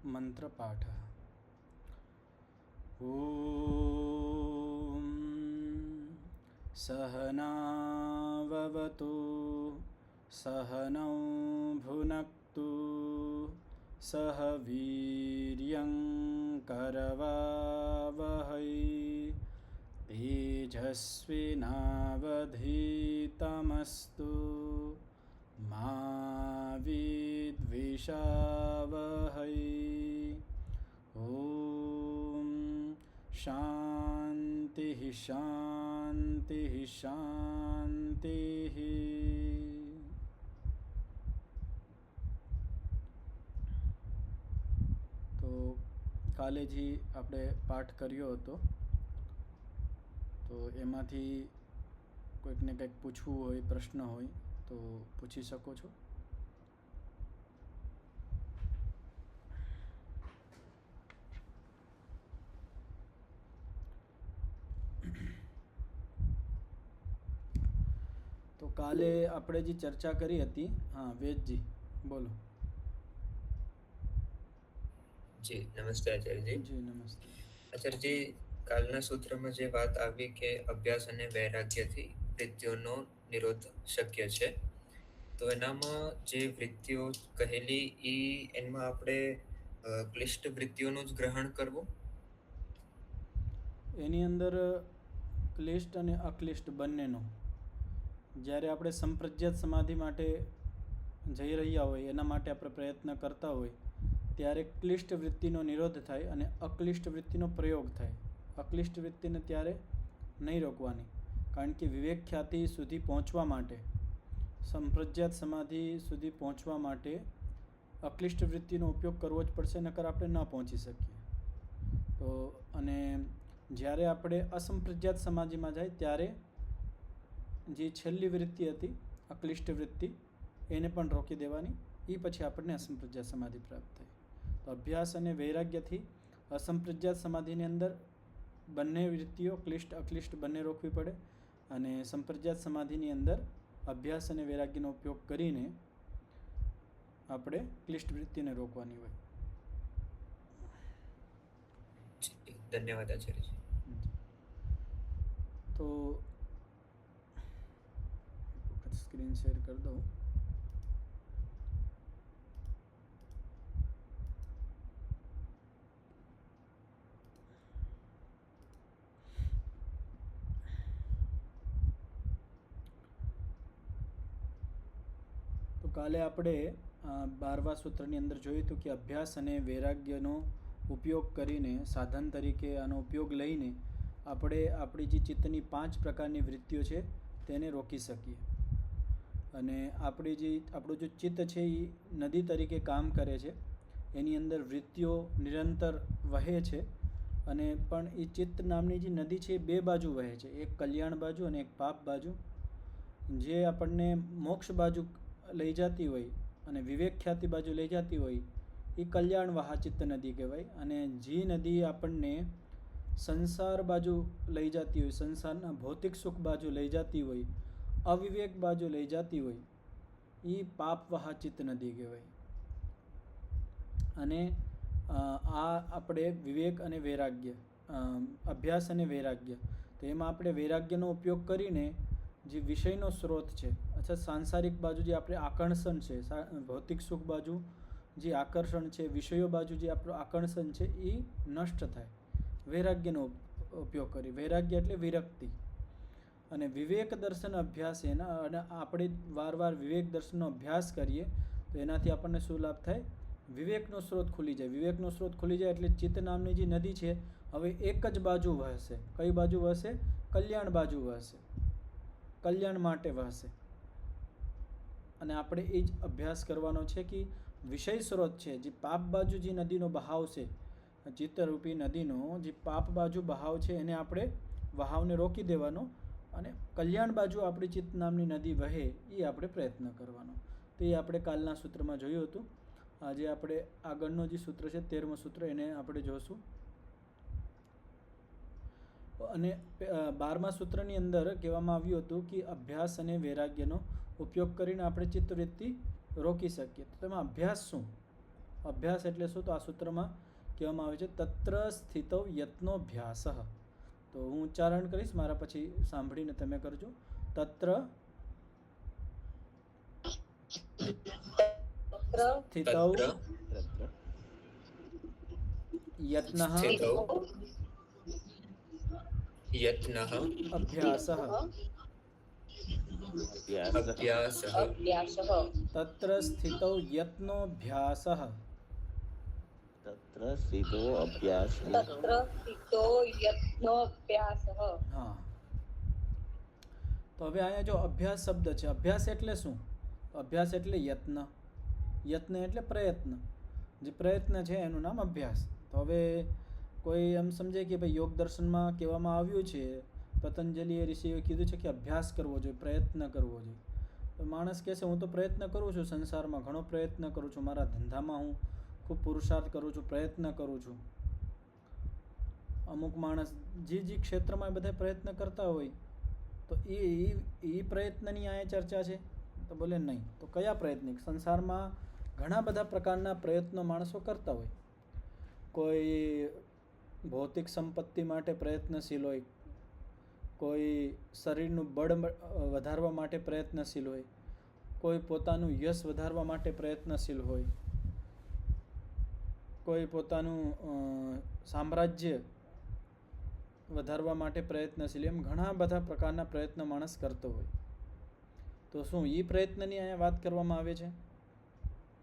મંત્રપાઠ. ઓમ સહનાવવતુ સહનૌ ભુનક્તુ સહ વીર્યં કરવાવહૈ તેજસ્વિનાવધીતમસ્તુ મા વિદ્વિષાવહૈ. ઓમ શાંતિ શાંતિ શાંતિ. તો કાલેજી આપણે પાઠ કર્યો હતો, તો એમાંથી કોઈકને કંઈક પૂછવું હોય, પ્રશ્ન હોય તો પૂછી શકો છો. તો કાલે આપણે જે ચર્ચા કરી હતી, હા વેદજી બોલો. જી નમસ્તે આચાર્યજી. જી નમસ્તે. આચાર્યજી, કાલના સૂત્રમાં જે વાત આવી કે અભ્યાસ અને વૈરાગ્યથી વૃત્તિઓનો નિરોધ શક્ય છે, તો એનામાં જે વૃત્તિઓ કહેલી એમાં આપણે ક્લિષ્ટ વૃત્તિઓનું જ ગ્રહણ કરવું. એની અંદર ક્લિષ્ટ અને અક્લિષ્ટ બંનેનો, જ્યારે આપણે સંપ્રજ્ઞાત સમાધિ માટે જઈ રહ્યા હોય, એના માટે આપણે પ્રયત્ન કરતા હોય, ત્યારે ક્લિષ્ટ વૃત્તિનો નિરોધ થાય અને અક્લિષ્ટ વૃત્તિનો પ્રયોગ થાય. અક્લિષ્ટ વૃત્તિને ત્યારે નહીં રોકવાની, કારણ કે વિવેક ખ્યાતિ સુધી પહોંચવા માટે, સંપ્રજ્ઞાત સમાધિ સુધી પહોંચવા માટે અક્લિષ્ટ વૃત્તિનો ઉપયોગ કરવો જ પડશે, નકર આપણે ન પહોંચી શકીએ. તો અને જ્યારે આપણે અસંપ્રજ્ઞાત સમાધિમાં જાય ત્યારે જે છેલ્લી વૃત્તિ હતી અક્લિષ્ટ વૃત્તિ, એને પણ રોકી દેવાની. એ પછી આપણને અસંપ્રજ્ઞાત સમાધિ પ્રાપ્ત થાય. તો અભ્યાસ અને વૈરાગ્યથી અસંપ્રજ્ઞાત સમાધિની અંદર બંને વૃત્તિઓ ક્લિષ્ટ અક્લિષ્ટ બંને રોકવી પડે, અને સંપ્રજ્ઞાત સમાધિની અંદર અભ્યાસ અને વૈરાગ્યનો ઉપયોગ કરીને આપણે ક્લિષ્ટ વૃત્તિને રોકવાની હોય. ધન્યવાદ આચાર્યજી. તો સ્ક્રીન શેર કરી દઉં. તો કાલે આપણે 12મા સૂત્રની અંદર જોયું હતું કે અભ્યાસ અને વૈરાગ્યનો ઉપયોગ કરીને, સાધન તરીકે આનો ઉપયોગ લઈને આપણે આપણી જે ચિત્તની 5 પ્રકારની વૃત્તિઓ છે તેને રોકી શકીએ. અને આપણું જે ચિત્ત છે એ નદી તરીકે કામ કરે છે. એની અંદર વૃત્તિઓ નિરંતર વહે છે, અને પણ એ ચિત્ત નામની જે નદી છે એ બે બાજુ વહે છે, એક કલ્યાણ બાજુ અને એક પાપ બાજુ. જે આપણને મોક્ષ બાજુ લઈ જતી હોય અને વિવેક ખ્યાતિ બાજુ લઈ જતી હોય એ કલ્યાણ વહા ચિત્ત નદી કહેવાય. અને જે નદી આપણને સંસાર બાજુ લઈ જતી હોય, સંસારના ભૌતિક સુખ બાજુ લઈ જતી હોય, અવિવેક બાજુ લઈ જતી હોય, એ પાપ વહા ચિત્ત નદી કહેવાય. અને આ આપણે વિવેક અને વૈરાગ્ય, અભ્યાસ અને વૈરાગ્ય, તો એમાં આપણે વૈરાગ્યનો ઉપયોગ કરીને જે વિષયનો સ્ત્રોત છે, અથવા સાંસારિક બાજુ જે આપણે આકર્ષણ છે, ભૌતિક સુખ બાજુ જે આકર્ષણ છે, વિષયો બાજુ જે આપણું આકર્ષણ છે, એ નષ્ટ થાય વૈરાગ્યનો ઉપયોગ કરી. વૈરાગ્ય એટલે વિરક્તિ. અને વિવેક દર્શન અભ્યાસ એના, અને આપણે વારવાર વિવેક દર્શનનો અભ્યાસ કરીએ તો એનાથી આપણને શું લાભ થાય? વિવેકનો સ્ત્રોત ખુલી જાય. વિવેકનો સ્ત્રોત ખુલી જાય એટલે ચિત્ત નામની જે નદી છે હવે એક જ બાજુ વહેશે. કઈ બાજુ વહેશે? કલ્યાણ બાજુ વહેશે, કલ્યાણ માટે વહેશે. અને આપણે એ જ અભ્યાસ કરવાનો છે કે વિષય સ્ત્રોત છે, જે પાપ બાજુ જે નદીનો બહાવ છે, ચિત્તરૂપી નદીનો જે પાપ બાજુ બહાવ છે, એને આપણે વહાવને રોકી દેવાનો, અને કલ્યાણ બાજુ આપણી ચિત્ત નામની નદી વહે એ આપણે પ્રયત્ન કરવાનો. તો એ આપણે કાલના સૂત્રમાં જોયું હતું. આજે આપણે આગળનો જે સૂત્ર છે 13મું સૂત્ર, એને આપણે જોશું. અને 12મા સૂત્રની અંદર કહેવામાં આવ્યું હતું કે અભ્યાસ અને વૈરાગ્યનો ઉપયોગ કરીને આપણે ચિત્તવૃત્તિ રોકી શકીએ. તો તેમાં અભ્યાસ શું? અભ્યાસ એટલે શું? તો આ સૂત્રમાં કહેવામાં આવે છે તત્ર સ્થિતૌ યત્નોભ્યાસઃ. તો હું ઉચ્ચારણ કરીશ, મારા પછી સાંભળીને તમે કરજો. તત્ર સ્થિતૌ તત્ર યત્નઃ સ્થિતૌ યત્નઃ અભ્યાસઃ. અભ્યાસઃ તત્ર સ્થિતૌ યત્નોભ્યાસઃ. તત્ર સ્થિતો અભ્યાસ. હા, તો હવે અહીંયા જો અભ્યાસ શબ્દ છે, અભ્યાસ એટલે શું? તો અભ્યાસ એટલે યત્ન. યત્ન એટલે પ્રયત્ન. જે પ્રયત્ન છે એનું નામ અભ્યાસ. તો હવે કોઈ એમ સમજે કે ભાઈ યોગ દર્શનમાં કહેવામાં આવ્યું છે, પતંજલિ ઋષિએ કીધું છે કે અભ્યાસ કરવો જોઈએ, પ્રયત્ન કરવો જોઈએ. તો માણસ કહેશે હું તો પ્રયત્ન કરું છું, સંસારમાં ઘણો પ્રયત્ન કરું છું, મારા ધંધામાં હું ખૂબ પુરુષાર્થ કરું છું, પ્રયત્ન કરું છું. અમુક માણસ જે ક્ષેત્રમાં બધા પ્રયત્ન કરતા હોય, તો એ પ્રયત્નની અહીંયા ચર્ચા છે? તો બોલે નહીં. તો કયા પ્રયત્ન? સંસારમાં ઘણા બધા પ્રકારના પ્રયત્નો માણસો કરતા હોય. કોઈ ભૌતિક સંપત્તિ માટે પ્રયત્નશીલ હોય, કોઈ શરીરનું બળ વધારવા માટે પ્રયત્નશીલ હોય, કોઈ પોતાનું યશ વધારવા માટે પ્રયત્નશીલ હોય, કોઈ પોતાનું સામ્રાજ્ય વધારવા માટે પ્રયત્નશીલ. એમ ઘણા બધા પ્રકારના પ્રયત્ન માણસ કરતો હોય. તો શું એ પ્રયત્નની અહીંયા વાત કરવામાં આવે છે?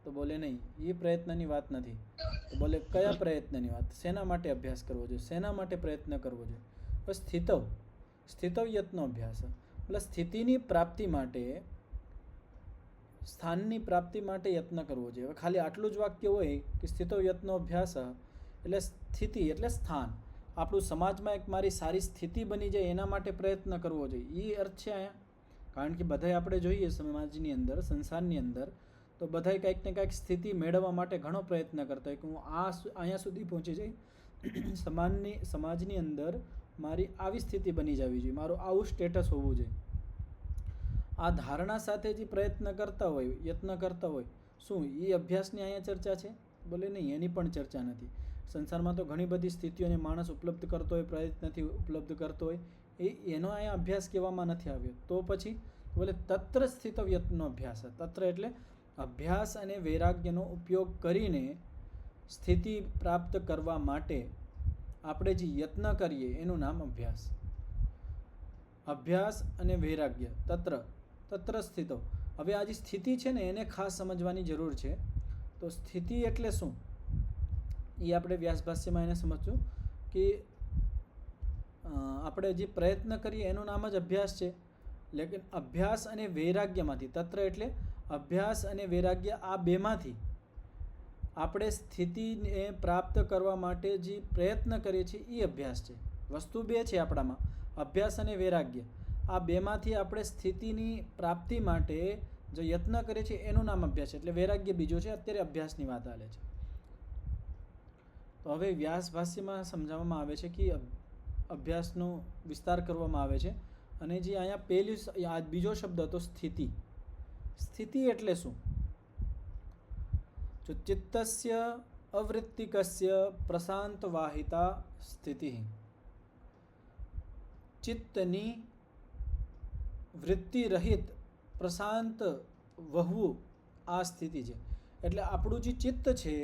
તો બોલે નહીં, એ પ્રયત્નની વાત નથી. તો બોલે કયા પ્રયત્નની વાત? શેના માટે અભ્યાસ કરવો જોઈએ? શેના માટે પ્રયત્ન કરવો જોઈએ? તો સ્થિતૌ યત્નો અભ્યાસ એટલે સ્થિતિની પ્રાપ્તિ માટે, સ્થાનની પ્રાપ્તિ માટે યત્ન કરવો જોઈએ. હવે ખાલી આટલું જ વાક્ય હોય કે સ્થિતૌ યત્નો અભ્યાસ એટલે સ્થિતિ એટલે સ્થાન, આપણું સમાજમાં એક મારી સારી સ્થિતિ બની જાય એના માટે પ્રયત્ન કરવો જોઈએ, એ અર્થ છે અહીંયા. કારણ કે બધાય આપણે જોઈએ સમાજની અંદર, સંસારની અંદર, તો બધાય કંઈક ને કંઈક સ્થિતિ મેળવવા માટે ઘણો પ્રયત્ન કરતા હોય કે હું અહીંયા સુધી પહોંચી જઈ, સમાજની અંદર મારી આવી સ્થિતિ બની જવી જોઈએ, મારું આવું સ્ટેટસ હોવું જોઈએ. આ ધારણા સાથે જે પ્રયત્ન કરતા હોય, યત્ન કરતા હોય, શું એ અભ્યાસની અહીંયા ચર્ચા છે? બોલે નહીં, એની પણ ચર્ચા નથી. સંસારમાં તો ઘણી બધી સ્થિતિઓને માણસ ઉપલબ્ધ કરતો હોય, પ્રયત્નથી ઉપલબ્ધ કરતો હોય, એનો અહીંયા અભ્યાસ કહેવામાં નથી આવ્યો. તો પછી બોલે તત્ર સ્થિતૌ યત્નો અભ્યાસ. તત્ર એટલે અભ્યાસ અને વૈરાગ્યનો ઉપયોગ કરીને સ્થિતિ પ્રાપ્ત કરવા માટે આપણે જે યત્ન કરીએ એનું નામ અભ્યાસ. અભ્યાસ અને વૈરાગ્ય તત્ર સ્થિતો. હવે આ જે સ્થિતિ છે ને એને ખાસ સમજવાની જરૂર છે. તો સ્થિતિ એટલે શું એ આપણે વ્યાસભાષ્યમાં એને સમજશું કે આપણે જે પ્રયત્ન કરીએ એનું નામ જ અભ્યાસ છે. લેકિન અભ્યાસ અને વૈરાગ્યમાંથી, તત્ર એટલે અભ્યાસ અને વૈરાગ્ય, આ બેમાંથી આપણે સ્થિતિને પ્રાપ્ત કરવા માટે જે પ્રયત્ન કરીએ છીએ એ અભ્યાસ છે. વસ્તુ બે છે આપણામાં, અભ્યાસ અને વૈરાગ્ય. આ બેમાંથી આપણે સ્થિતિની પ્રાપ્તિ માટે જો યત્ન કરીએ છીએ એનું નામ અભ્યાસ છે. એટલે વૈરાગ્ય બીજો છે, અત્યારે અભ્યાસની વાત ચાલે છે. તો હવે વ્યાસ ભાષ્યમાં સમજાવવામાં આવે છે કે અભ્યાસનો વિસ્તાર કરવામાં આવે છે. અને જે અહીંયા આ બીજો શબ્દ હતો સ્થિતિ. સ્થિતિ એટલે શું? જો ચિત્તસ્ય અવૃત્તિકસ્ય પ્રશાંત વાહિતા સ્થિતિ. ચિત્તની વૃત્તિ રહિત પ્રશાંત વહવું આ સ્થિતિ છે. એટલે આપણું જે ચિત્ત છે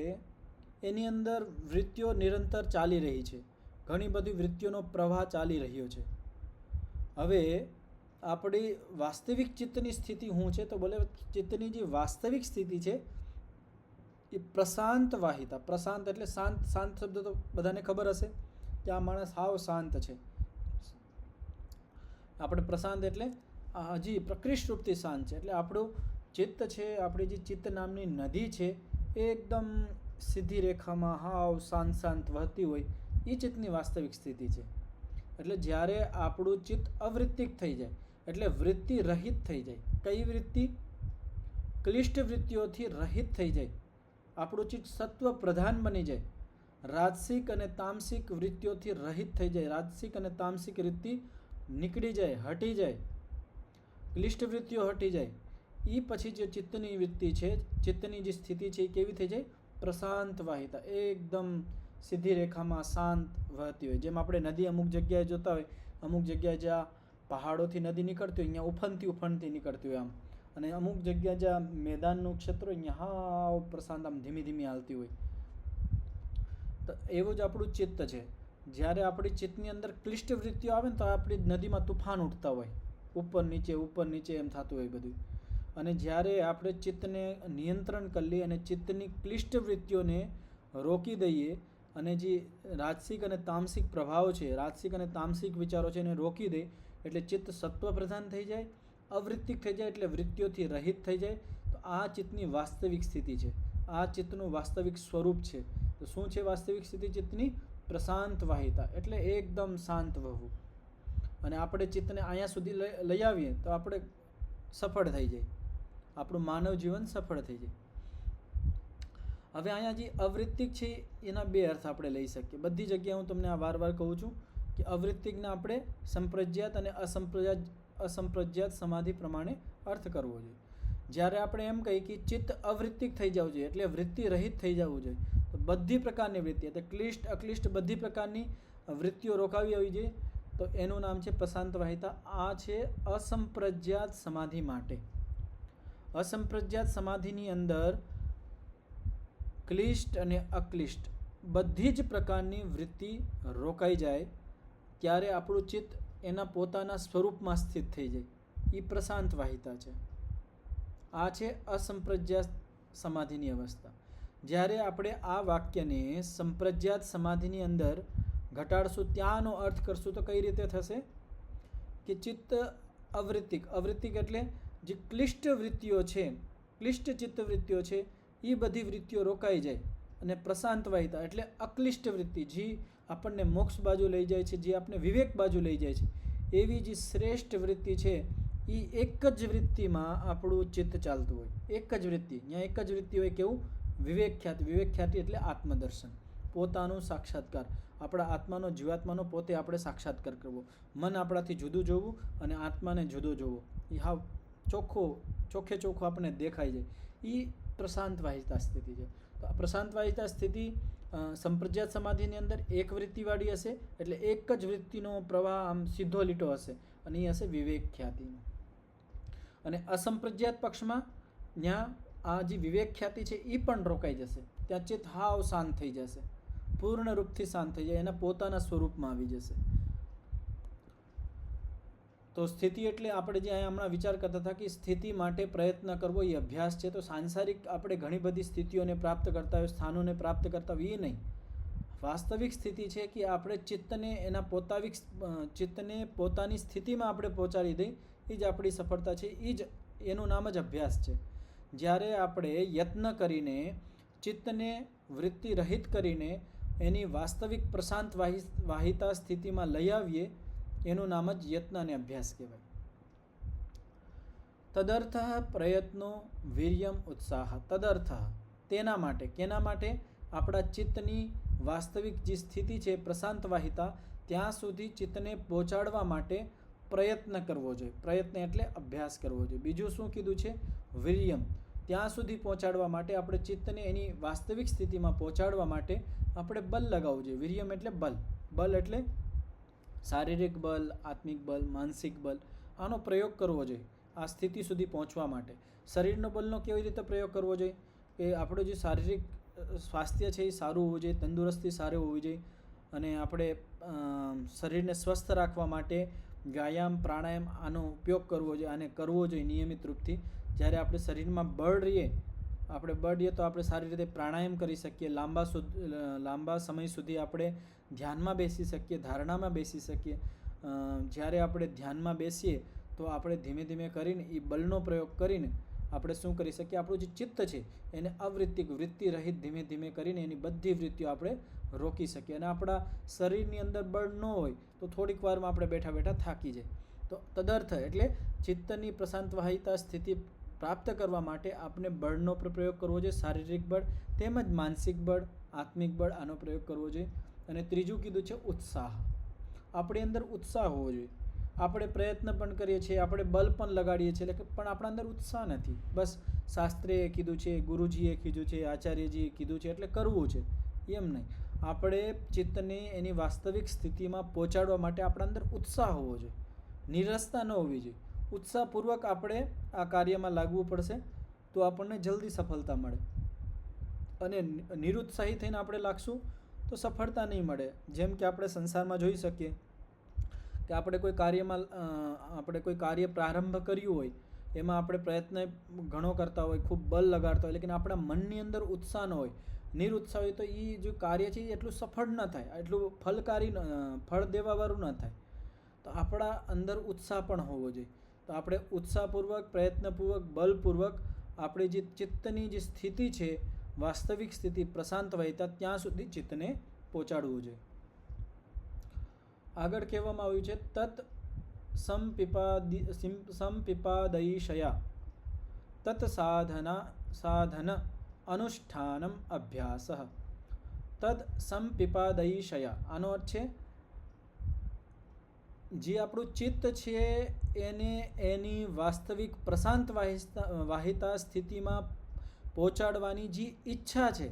એની અંદર વૃત્તિઓ નિરંતર ચાલી રહી છે, ઘણી બધી વૃત્તિઓનો પ્રવાહ ચાલી રહ્યો છે. હવે આપણી વાસ્તવિક ચિત્તની સ્થિતિ શું છે? તો બોલે ચિત્તની જે વાસ્તવિક સ્થિતિ છે એ પ્રશાંત વાહિતા. પ્રશાંત એટલે શાંત. શાંત શબ્દ તો બધાને ખબર હશે કે આ માણસ હાવ શાંત છે. આપણે પ્રશાંત એટલે હજી પ્રકૃષ્ટ રૂપથી શાંત છે. એટલે આપણું ચિત્ત છે, આપણી જે ચિત્ત નામની નદી છે એ એકદમ સીધી રેખામાં હાવ શાંત વહતી હોય, એ ચિત્તની વાસ્તવિક સ્થિતિ છે. એટલે જ્યારે આપણું ચિત્ત અવૃત્તિક થઈ જાય, એટલે વૃત્તિ રહિત થઈ જાય. કઈ વૃત્તિ? ક્લિષ્ટ વૃત્તિઓથી રહિત થઈ જાય. આપણું ચિત્ત સત્વ પ્રધાન બની જાય, રાજસિક અને તામસિક વૃત્તિઓથી રહિત થઈ જાય. રાજસિક અને તામસિક વૃત્તિ નીકળી જાય, હટી જાય, ક્લિષ્ટ વૃત્તિઓ હટી જાય. એ પછી જે ચિત્તની વૃત્તિ છે, ચિત્તની જે સ્થિતિ છે એ કેવી થઈ જાય? પ્રશાંત વાહિતા, એકદમ સીધી રેખામાં શાંત વહતી હોય. જેમ આપણે નદી અમુક જગ્યાએ જોતા હોય, અમુક જગ્યાએ જ્યાં પહાડોથી નદી નીકળતી હોય અહીંયા ઉફનતી નીકળતી હોય આમ, અને અમુક જગ્યા જ્યાં મેદાનનું ક્ષેત્ર હોય અહીંયા હાવ પ્રશાંત આમ ધીમી ધીમી હાલતી હોય. તો એવું જ આપણું ચિત્ત છે. જ્યારે આપણી ચિત્તની અંદર ક્લિષ્ટ વૃત્તિઓ આવે ને તો આપણી નદીમાં તુફાન ઉઠતા હોય, ઉપર નીચે એમ થતું હોય બધું. અને જ્યારે આપણે ચિત્તને નિયંત્રણ કરી લઈએ અને ચિત્તની ક્લિષ્ટ વૃત્તિઓને રોકી દઈએ અને જે રાજસિક અને તામસિક પ્રભાવ છે, રાજસિક અને તામસિક વિચારો છે એને રોકી દે, એટલે ચિત્ત સત્વ પ્રધાન થઈ જાય, અવૃત્તિક થઈ જાય, એટલે વૃત્તિઓથી રહિત થઈ જાય. તો આ ચિત્તની વાસ્તવિક સ્થિતિ છે, આ ચિત્તનું વાસ્તવિક સ્વરૂપ છે. તો શું છે વાસ્તવિક સ્થિતિ ચિત્તની? પ્રશાંત વાહિતા, એટલે એકદમ શાંત વહવું. અને આપણે ચિત્તને અહીંયા સુધી લઈ આવીએ તો આપણે સફળ થઈ જાય, આપણું માનવ જીવન સફળ થઈ જાય. હવે અહીંયા જે અવૃત્તિક છે એના બે અર્થ આપણે લઈ શકીએ. બધી જગ્યાએ હું તમને આ વાર કહું છું કે અવૃત્તિકને આપણે સંપ્રજ્ઞાત અને અસંપ્રજ્ઞાત સમાધિ પ્રમાણે અર્થ કરવો જોઈએ. જ્યારે આપણે એમ કહીએ કે ચિત્ત અવૃત્તિક થઈ જવું જોઈએ એટલે વૃત્તિ રહિત થઈ જવું જોઈએ, તો બધી પ્રકારની વૃત્તિ એટલે ક્લિષ્ટ અક્લિષ્ટ બધી પ્રકારની વૃત્તિઓ રોકાવી આવી જોઈએ. તો એનું નામ છે પ્રશાંત વાહિતા. આ છે અસંપ્રજ્ઞાત સમાધિ માટે. અસંપ્રજ્ઞાત સમાધિની અંદર ક્લિષ્ટ અને અક્લિષ્ટ બધી જ પ્રકારની વૃત્તિ રોકાઈ જાય ત્યારે આપણું ચિત્ત એના પોતાના સ્વરૂપમાં સ્થિત થઈ જાય. એ પ્રશાંત વાહિતા છે. આ છે અસંપ્રજ્ઞાત સમાધિની અવસ્થા. જ્યારે આપણે આ વાક્યને સંપ્રજ્ઞાત સમાધિની અંદર ઘટાડશું, ત્યાંનો અર્થ કરશું તો કઈ રીતે થશે કે ચિત્ત અવૃત્તિક એટલે જે ક્લિષ્ટ વૃત્તિઓ છે, ક્લિષ્ટ ચિત્ત વૃત્તિઓ છે એ બધી વૃત્તિઓ રોકાઈ જાય. અને પ્રશાંત વાહિતા એટલે અક્લિષ્ટ વૃત્તિ જે આપણને મોક્ષ બાજુ લઈ જાય છે, જે આપણે વિવેક બાજુ લઈ જાય છે, એવી જે શ્રેષ્ઠ વૃત્તિ છે એ એક જ વૃત્તિમાં આપણું ચિત્ત ચાલતું હોય. એક જ વૃત્તિ, ત્યાં એક જ વૃત્તિ હોય. કેવું? વિવેક ખ્યાતિ એટલે આત્મદર્શન, પોતાનું સાક્ષાત્કાર, આપણા આત્માનો જીવાત્માનો પોતે આપણે સાક્ષાત્કાર કરવો, મન આપણાથી જુદું જોવું અને આત્માને જુદો જોવો. એ હાવ ચોખ્ખે ચોખ્ખો આપણે દેખાઈ જાય. એ પ્રશાંત વાહિતા સ્થિતિ છે. તો આ પ્રશાંત વાહિતા સ્થિતિ સંપ્રજ્ઞાત સમાધિની અંદર એક વૃત્તિવાળી હશે, એટલે એક જ વૃત્તિનો પ્રવાહ આમ સીધો લીટો હશે અને એ હશે વિવેક ખ્યાતિનો. અને અસંપ્રજ્ઞાત પક્ષમાં ત્યાં આ જે વિવેક ખ્યાતિ છે એ પણ રોકાઈ જશે. ત્યાં ચિત્ત હાવ શાંત થઈ જશે, પૂર્ણ રૂપથી શાંત થઈ જાય, એના પોતાના સ્વરૂપમાં આવી જશે. તો સ્થિતિ એટલે આપણે જે અહીંયા હમણાં વિચાર કરતા હતા કે સ્થિતિ માટે પ્રયત્ન કરવો એ અભ્યાસ છે. તો સાંસારિક આપણે ઘણી બધી સ્થિતિઓને પ્રાપ્ત કરતા હોય, સ્થાનોને પ્રાપ્ત કરતા હોય, એ નહીં. વાસ્તવિક સ્થિતિ છે કે આપણે ચિત્તને પોતાની સ્થિતિમાં આપણે પહોંચાડી દઈએ, એ જ આપણી સફળતા છે. એનું નામ જ અભ્યાસ છે. જ્યારે આપણે યત્ન કરીને ચિત્તને વૃત્તિ રહિત કરીને એની વાસ્તવિક પ્રશાંત વાહિતા સ્થિતિમાં લઈ આવીએ, એનું નામ જ યત્ન અને અભ્યાસ કહેવાય. તદર્થ પ્રયત્નો વીર્યમ ઉત્સાહ. તદર્થ તેના માટે, કેના માટે? આપણા ચિત્તની વાસ્તવિક જે સ્થિતિ છે પ્રશાંત વાહિતા, ત્યાં સુધી ચિત્તને પહોંચાડવા માટે પ્રયત્ન કરવો જોઈએ. પ્રયત્ન એટલે અભ્યાસ કરવો જોઈએ. બીજું શું કીધું છે? વીર્યમ. ત્યાં સુધી પહોંચાડવા માટે આપણે ચિત્તને એની વાસ્તવિક સ્થિતિમાં પહોંચાડવા માટે આપણે બલ લગાવવું જોઈએ. વીર્યમ એટલે બલ. બલ એટલે શારીરિક બલ, આત્મિક બલ, માનસિક બલ. આનો પ્રયોગ કરવો જોઈએ આ સ્થિતિ સુધી પહોંચવા માટે. શરીરનો બલનો કેવી રીતે પ્રયોગ કરવો જોઈએ? કે આપણું જે શારીરિક સ્વાસ્થ્ય છે એ સારું હોવું જોઈએ, તંદુરસ્તી સારી હોવી જોઈએ. અને આપણે શરીરને સ્વસ્થ રાખવા માટે વ્યાયામ, પ્રાણાયામ આનો ઉપયોગ કરવો જોઈએ, આને કરવો જોઈએ નિયમિત રૂપથી. જ્યારે આપણે શરીરમાં બળ રહીએ તો આપણે સારી રીતે પ્રાણાયામ કરી શકીએ, લાંબા સમય સુધી આપણે ધ્યાનમાં બેસી શકીએ, ધારણામાં બેસી શકીએ. જ્યારે આપણે ધ્યાનમાં બેસીએ તો આપણે ધીમે ધીમે કરીને એ બળનો પ્રયોગ કરીને આપણે શું કરી શકીએ? આપણું જે ચિત્ત છે એને વૃત્તિ રહિત ધીમે ધીમે કરીને એની બધી વૃત્તિઓ આપણે રોકી શકીએ. અને આપણા શરીરની અંદર બળ ન હોય તો થોડીક વારમાં આપણે બેઠા બેઠા થાકી જાય. તો તદર્થ એટલે ચિત્તની પ્રશાંત વાહિતા સ્થિતિ પ્રાપ્ત કરવા માટે આપણે બળનો પ્રયોગ કરવો જોઈએ, શારીરિક બળ તેમજ માનસિક બળ, આત્મિક બળ, આનો પ્રયોગ કરવો જોઈએ. અને ત્રીજું કીધું છે ઉત્સાહ. આપણી અંદર ઉત્સાહ હોવો જોઈએ. આપણે પ્રયત્ન પણ કરીએ છીએ, આપણે બલ પણ લગાડીએ છીએ, પણ આપણા અંદર ઉત્સાહ નથી. બસ શાસ્ત્રીએ કીધું છે, ગુરુજીએ કીધું છે, આચાર્યજીએ કીધું છે એટલે કરવું છે, એમ નહીં. આપણે ચિત્તને એની વાસ્તવિક સ્થિતિમાં પહોંચાડવા માટે આપણા અંદર ઉત્સાહ હોવો જોઈએ, નિરસતા ન હોવી જોઈએ. ઉત્સાહપૂર્વક આપણે આ કાર્યમાં લાગવું પડશે તો આપણને જલ્દી સફળતા મળે. અને નિરુત્સાહી થઈને આપણે લાગશું તો સફળતા નહીં મળે. જેમ કે આપણે સંસારમાં જોઈ શકીએ કે આપણે કોઈ કાર્ય પ્રારંભ કર્યું હોય, એમાં આપણે પ્રયત્ન ઘણો કરતા હોય, ખૂબ બલ લગાડતા હોય, લેકિન આપણા મનની અંદર ઉત્સાહ ન હોય, નિરુત્સાહ હોય, તો એ જે કાર્ય છે એ એટલું સફળ ન થાય, એટલું ફળ દેવાવાળું ન થાય. તો આપણા અંદર ઉત્સાહ પણ હોવો જોઈએ. તો આપણે ઉત્સાહપૂર્વક, પ્રયત્નપૂર્વક, બલપૂર્વક આપણી જે ચિત્તની જે સ્થિતિ છે, વાસ્તવિક સ્થિતિ પ્રશાંત વહેતા, ત્યાં સુધી ચિત્તને પહોંચાડવું જોઈએ. આગળ કહેવામાં આવ્યું છે તત સંપિપાદયિષયા તત સાધન અનુષ્ઠાનમ અભ્યાસ. તદ સંપિપાદયિષયા, આનો અર્થ છે જે આપણું ચિત્ત છે એને એની વાસ્તવિક પ્રશાંત વાહિતા સ્થિતિમાં પહોંચાડવાની જે ઈચ્છા છે,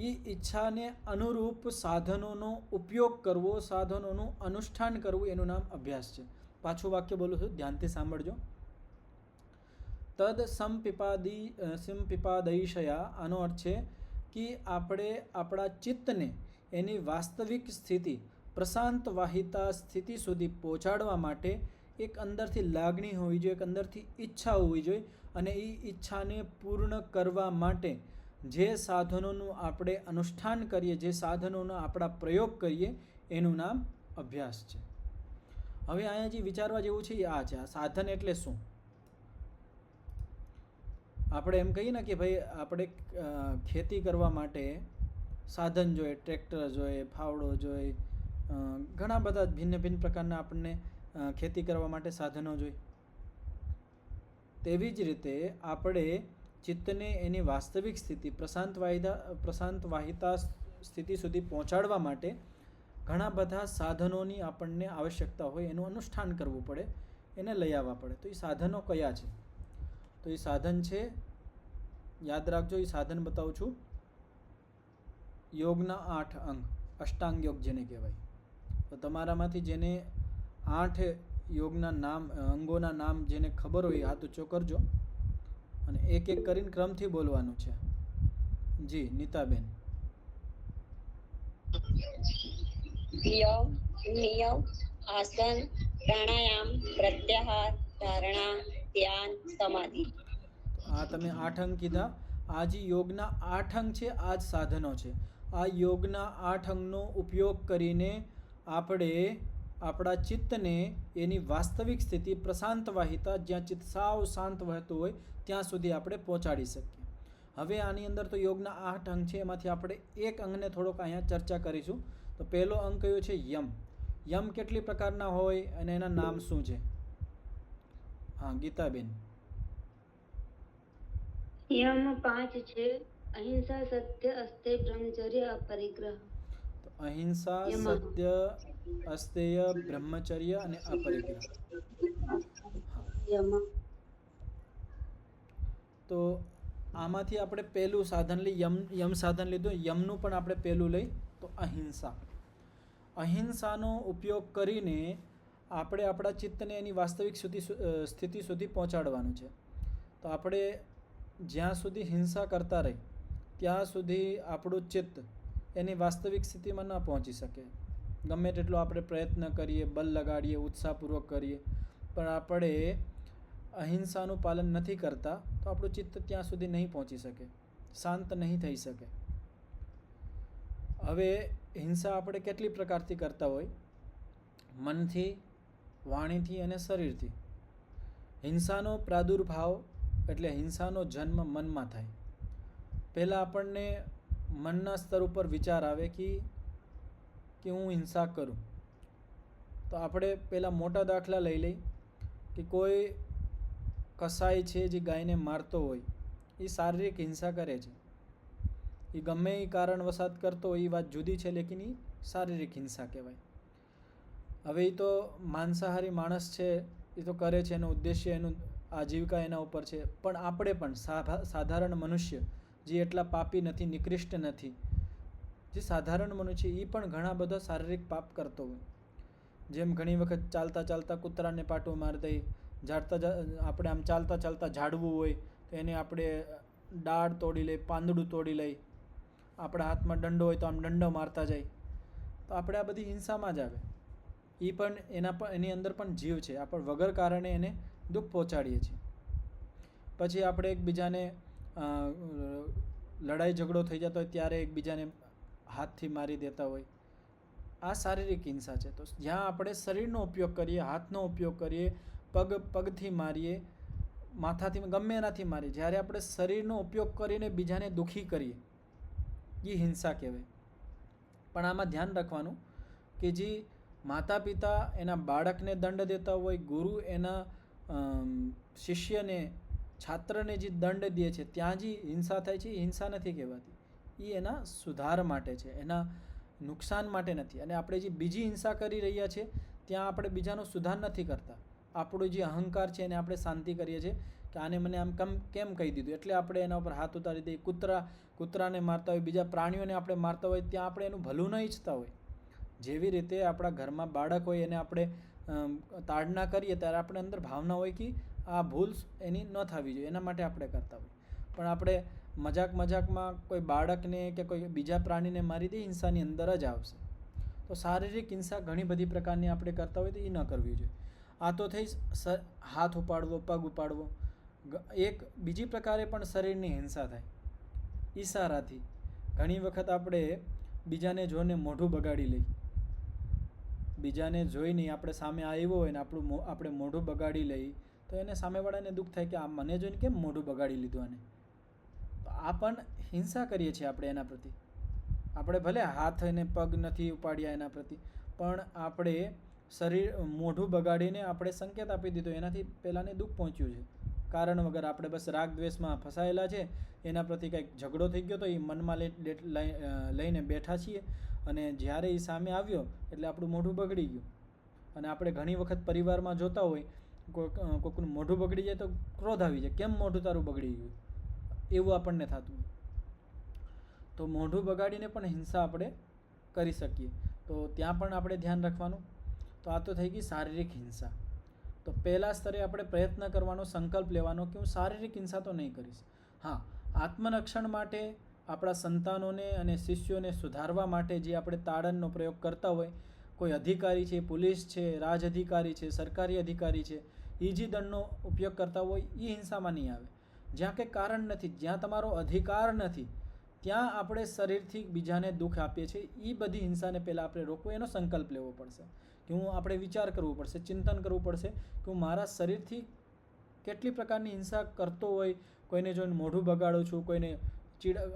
એ ઈચ્છાને અનુરૂપ સાધનોનો ઉપયોગ કરવો, સાધનોનું અનુષ્ઠાન કરવું, એનું નામ અભ્યાસ છે. પાછું વાક્ય બોલું છું, ધ્યાનથી સાંભળજો. તદ સંપિપાદયિષયા, આનો અર્થ છે કે આપણે આપણા ચિત્તને એની વાસ્તવિક સ્થિતિ, પ્રશાંત વાહિતા સ્થિતિ સુધી પહોંચાડવા માટે એક અંદરથી લાગણી હોવી જોઈએ, એક અંદરથી ઈચ્છા હોવી જોઈએ. અને એ ઈચ્છાને પૂર્ણ કરવા માટે જે સાધનોનું આપણે અનુષ્ઠાન કરીએ, જે સાધનોનો આપણા પ્રયોગ કરીએ, એનું નામ અભ્યાસ છે. હવે અહીંયા જે વિચારવા જેવું છે એ આ છે, આ સાધન એટલે શું? આપણે એમ કહીએ ને કે ભાઈ આપણે ખેતી કરવા માટે સાધન જોઈએ, ટ્રેક્ટર જોઈએ, ફાવડો જોઈએ, ઘણા બધા ભિન્ન ભિન્ન પ્રકારના આપણને ખેતી કરવા માટે સાધનો જોઈએ. તેવી જ રીતે આપણે ચિત્તને એની વાસ્તવિક સ્થિતિ, પ્રશાંત વાહિતા સ્થિતિ સુધી પહોંચાડવા માટે ઘણા બધા સાધનોની આપણને આવશ્યકતા હોય, એનું અનુષ્ઠાન કરવું પડે, એને લઈ આવવા પડે. તો એ સાધનો કયા છે? તો એ સાધન છે, યાદ રાખજો, એ સાધન બતાવું છું, યોગના 8 અંગ, અષ્ટાંગ યોગ જેને કહેવાય. તો તમારામાંથી જેને 8 યોગના નામ, અંગોના નામ જેને ખબર હોય હાથ ઊંચો કરજો, અને એક એક કરીને ક્રમથી બોલવાનું છે. જી નીતાબેન. નિયમ, આસન, પ્રાણાયામ, પ્રત્યાહાર, ધારણા, ધ્યાન, સમાધિ. આ તમે 8 અંગ કીધા. આ જે યોગના 8 અંગ છે, આ જ સાધનો છે. આ યોગના 8 અંગનો ઉપયોગ કરીને આપણે આપણા ચિત્તને એની વાસ્તવિક સ્થિતિ, પ્રશાંત વાહિતા, જ્યાં ચિત્ત સાવ શાંત વહેતું હોય ત્યાં સુધી આપણે પહોંચાડી શકીએ. હવે આની અંદર તો યોગના 8 અંગ છે, એમાંથી આપણે એક અંગને થોડોક અહીંયા ચર્ચા કરીશું. તો પહેલો અંગ કયો છે? યમ. યમ કેટલી પ્રકારના હોય અને એના નામ શું છે? હા ગીતાબેન. યમ 5 છે. અહિંસા, સત્ય, અસ્તેય, બ્રહ્મચર્ય, અપરિગ્રહ. તો અહિંસા, સત્ય, અસ્તેય, બ્રહ્મચર્ય અને અપરિગ્રહ. તો આમાંથી આપણે પહેલું સાધન લઈ, યમ સાધન લીધું. યમનું પણ આપણે પહેલું લઈ, તો અહિંસા. અહિંસાનો ઉપયોગ કરીને આપણે આપણા ચિત્તને એની વાસ્તવિક સ્થિતિ સુધી પહોંચાડવાનું છે. તો આપણે જ્યાં સુધી હિંસા કરતા રહી ત્યાં સુધી આપણું ચિત્ત એની વાસ્તવિક સ્થિતિમાં ન પહોંચી શકે. ગમે તેટલો આપણે પ્રયત્ન કરીએ, બલ લગાડીએ, ઉત્સાહપૂર્વક કરીએ, પણ આપણે અહિંસાનું પાલન નથી કરતા તો આપણું ચિત્ત ત્યાં સુધી નહીં પહોંચી શકે, શાંત નહીં થઈ શકે. હવે હિંસા આપણે કેટલી પ્રકારથી કરતા હોય? મનથી, વાણીથી અને શરીરથી. હિંસાનો પ્રાદુર્ભાવ એટલે હિંસાનો જન્મ મનમાં થાય. પહેલાં આપણને મનના સ્તર ઉપર વિચાર આવે કે હું હિંસા કરું. તો આપણે પહેલાં મોટા દાખલા લઈ લઈ કે કોઈ કસાઈ છે જે ગાયને મારતો હોય, એ શારીરિક હિંસા કરે છે. એ ગમે એ કારણવશાત કરતો હોય એ વાત જુદી છે, લેકિન એ શારીરિક હિંસા કહેવાય. હવે એ તો માંસાહારી માણસ છે, એ તો કરે છે, એનો ઉદ્દેશ્ય એનું આજીવિકા એના ઉપર છે. પણ આપણે પણ સાધારણ મનુષ્ય જે એટલા પાપી નથી, નિકૃષ્ટ નથી, જે સાધારણ મનુષ્ય એ પણ ઘણા બધા શારીરિક પાપ કરતો હોય. જેમ ઘણી વખત ચાલતા ચાલતા કૂતરાને પાટું મારી દઈ, આપણે આમ ચાલતા ચાલતા ઝાડવું હોય તો એને આપણે ડાળ તોડી લઈ, પાંદડું તોડી લઈ, આપણા હાથમાં દંડો હોય તો આમ દંડો મારતા જાય, તો આપણે આ બધી હિંસામાં જ આવે. એ પણ એની અંદર પણ જીવ છે, આપણે વગર કારણે એને દુઃખ પહોંચાડીએ છીએ. પછી આપણે એકબીજાને લડાઈ ઝઘડો થઈ જતો હોય ત્યારે એકબીજાને હાથથી મારી દેતા હોય, આ શારીરિક હિંસા છે. તો જ્યાં આપણે શરીરનો ઉપયોગ કરીએ, હાથનો ઉપયોગ કરીએ, પગથી મારીએ, માથાથી, ગમે એનાથી મારીએ, જ્યારે આપણે શરીરનો ઉપયોગ કરીને બીજાને દુઃખી કરીએ એ હિંસા કહેવાય. પણ આમાં ધ્યાન રાખવાનું કે જે માતા પિતા એના બાળકને દંડ દેતા હોય, ગુરુ એના શિષ્યને, છાત્રને જે દંડ દે છે, ત્યાં જે હિંસા થાય છે એ હિંસા નથી કહેવાતી. એ એના સુધાર માટે છે, એના નુકસાન માટે નથી. અને આપણે જે બીજી હિંસા કરી રહ્યા છીએ ત્યાં આપણે બીજાનો સુધાર નથી કરતા. આપણો જે અહંકાર છે એને આપણે શાંતિ કરીએ છીએ કે આને મને આમ કેમ કહી દીધું, એટલે આપણે એના ઉપર હાથ ઉતારી દઈએ. કૂતરાને મારતા હોય, બીજા પ્રાણીઓને આપણે મારતા હોય, ત્યાં આપણે એનું ભલું ન ઈચ્છતા હોય. જેવી રીતે આપણા ઘરમાં બાળક હોય એને આપણે તાડના કરીએ ત્યારે આપણે અંદર ભાવના હોય કે આ ભૂલ એની ન થવી જોઈએ, એના માટે આપણે કરતા હોય. પણ આપણે મજાકમાં કોઈ બાળકને કે કોઈ બીજા પ્રાણીને મારી દઈએ, હિંસાની અંદર જ આવશે. તો શારીરિક હિંસા ઘણી બધી પ્રકારની આપણે કરતા હોય તો એ ન કરવી જોઈએ. આ તો થઈ હાથ ઉપાડવો, પગ ઉપાડવો. એક બીજી પ્રકારે પણ શરીરની હિંસા થાય ઈશારાથી. ઘણી વખત આપણે બીજાને જોઈને મોઢું બગાડી લઈએ, બીજાને જોઈને આપણે સામે આવ્યો હોય ને આપણે મોઢું બગાડી લઈએ તો એને સામેવાળાને દુઃખ થાય કે આ મને જોઈને કેમ મોઢું બગાડી લીધું આને. તો આ પણ હિંસા કરીએ છીએ આપણે એના પ્રતિ. આપણે ભલે હાથ અને પગ નથી ઉપાડ્યા એના પ્રતિ, પણ આપણે મોઢું બગાડીને આપણે સંકેત આપી દીધો, એનાથી પહેલાંને દુઃખ પહોંચ્યું છે. કારણ વગર આપણે બસ રાગ દ્વેષમાં ફસાયેલા છે, એના પ્રતિ કંઈક ઝઘડો થઈ ગયો તો એ મનમાં લઈને બેઠા છીએ, અને જ્યારે એ સામે આવ્યો એટલે આપણું મોઢું બગડી ગયું. અને આપણે ઘણી વખત પરિવારમાં જોતા હોય કોઈકનું મોઢું બગડી જાય તો ક્રોધ આવી જાય, કેમ મોઢું તારું બગડી ગયું, એવું આપણને થતું હોય. તો મોઢું બગાડીને પણ હિંસા આપણે કરી શકીએ, તો ત્યાં પણ આપણે ધ્યાન રાખવાનું. તો આ તો થઈ ગઈ શારીરિક હિંસા. તો પહેલા સ્તરે આપણે પ્રયત્ન કરવાનો, સંકલ્પ લેવાનો કે હું શારીરિક હિંસા તો નહીં કરીશ. હા, આત્મરક્ષણ માટે આપણા સંતાનોને અને શિષ્યોને સુધારવા માટે જે આપણે તાડનનો પ્રયોગ કરતા હોય, કોઈ અધિકારી છે, પોલીસ છે, રાજ અધિકારી છે, સરકારી અધિકારી છે, એ જે દંડનો ઉપયોગ કરતા હોય એ હિંસામાં નહીં આવે. જ્યાં કંઈ કારણ નથી, જ્યાં તમારો અધિકાર નથી, ત્યાં આપણે શરીરથી બીજાને દુઃખ આપીએ છીએ, એ બધી હિંસાને પહેલાં આપણે રોકવું, એનો સંકલ્પ લેવો પડશે. કે આપણે વિચાર કરવું પડશે, ચિંતન કરવું પડશે કે હું મારા શરીરથી કેટલી પ્રકારની હિંસા કરતો હોય. કોઈને જોઈને મોઢું બગાડું છું, કોઈને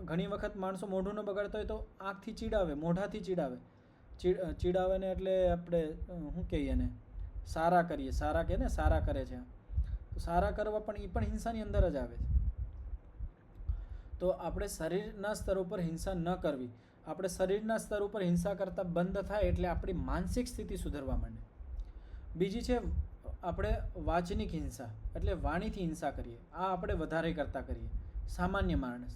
ઘણી વખત માણસો મોઢું ન બગાડતા હોય તો આંખથી ચીડાવે, મોઢાથી ચીડાવે. ચીડાવે ને એટલે આપણે શું કહીએ એને સારા કરીએ, સારા કહે ને સારા કરે છે, તો સારા કરવા પણ એ પણ હિંસાની અંદર જ આવે છે. તો આપણે શરીરના સ્તર ઉપર હિંસા ન કરવી. આપણે શરીરના સ્તર ઉપર હિંસા કરતાં બંધ થાય એટલે આપણી માનસિક સ્થિતિ સુધરવા માંડે. બીજી છે આપણે વાચનિક હિંસા, એટલે વાણીથી હિંસા કરીએ. આ આપણે વધારે કરતાં કરીએ. સામાન્ય માણસ,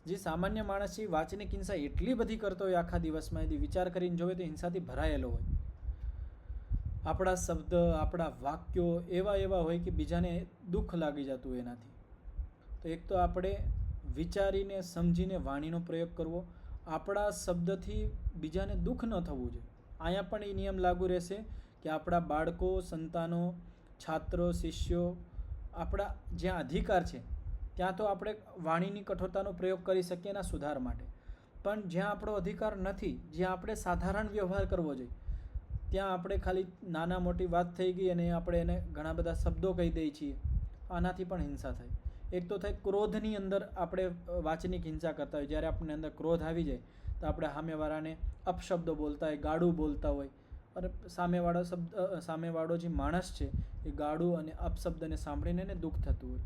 જે સામાન્ય માણસ છે વાચનિક હિંસા એટલી બધી કરતો હોય આખા દિવસમાં, એથી વિચાર કરીને જોવે તો હિંસાથી ભરાયેલો હોય. આપણા શબ્દ, આપણા વાક્યો એવા હોય કે બીજાને દુઃખ લાગી જતું હોય એનાથી. તો એક તો આપણે વિચારીને સમજીને વાણીનો પ્રયોગ કરવો. આપણા શબ્દથી બીજાને દુઃખ ન થવું જોઈએ. અહીંયા પણ એ નિયમ લાગુ રહેશે કે આપણા બાળકો, સંતાનો, છાત્રો, શિષ્યો, આપણા જ્યાં અધિકાર છે ત્યાં તો આપણે વાણીની કઠોરતાનો પ્રયોગ કરી શકીએ એના સુધાર માટે. પણ જ્યાં આપણો અધિકાર નથી, જ્યાં આપણે સાધારણ વ્યવહાર કરવો જોઈએ, ત્યાં આપણે ખાલી નાના મોટી વાત થઈ ગઈ અને આપણે એને ઘણા બધા શબ્દો કહી દઈએ છીએ, આનાથી પણ હિંસા થાય. એક તો થાય ક્રોધની અંદર આપણે વાચનિક હિંસા કરતા હોય. જ્યારે આપણને અંદર ક્રોધ આવી જાય તો આપણે સામેવાળાને અપશબ્દો બોલતા હોય, ગાળું બોલતા હોય, અને સામેવાળો જે માણસ છે એ ગાળું અને અપશબ્દને સાંભળીને એને દુઃખ થતું હોય.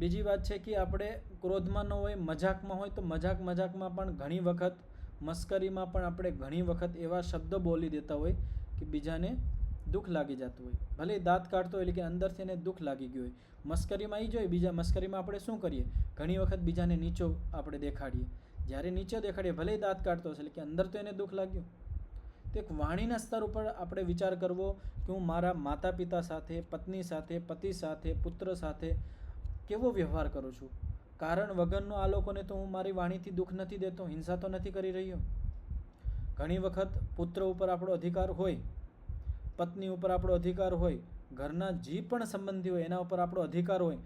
બીજી વાત છે કે આપણે ક્રોધમાં ન હોય, મજાકમાં હોય તો મજાકમાં પણ ઘણી વખત મસ્કરીમાં પણ આપણે ઘણી વખત એવા શબ્દો બોલી દેતા હોય કે બીજાને દુઃખ લાગી જતું હોય. ભલે દાંત કાઢતો હોય એટલે કે અંદરથી એને દુઃખ લાગી ગયું હોય. મસ્કરીમાં એ જોઈએ, બીજા મસ્કરીમાં આપણે શું કરીએ, ઘણી વખત બીજાને નીચો આપણે દેખાડીએ. જ્યારે નીચે દેખાડીએ ભલે દાંત કાઢતો હશે એટલે કે અંદર તો એને દુઃખ લાગ્યું. તો એક વાણીના સ્તર ઉપર આપણે વિચાર કરવો કે હું મારા માતા પિતા સાથે, પત્ની સાથે, પતિ સાથે, પુત્ર સાથે કેવો વ્યવહાર કરું છું. કારણ વગરનો આ લોકોને તો હું મારી વાણીથી દુઃખ નથી દેતો, હિંસા તો નથી કરી રહ્યો. ઘણી વખત પુત્ર ઉપર આપણો અધિકાર હોય, પત્ની ઉપર આપણો અધિકાર હોય, ઘરના જે પણ સંબંધી હોય એના ઉપર આપણો અધિકાર હોય,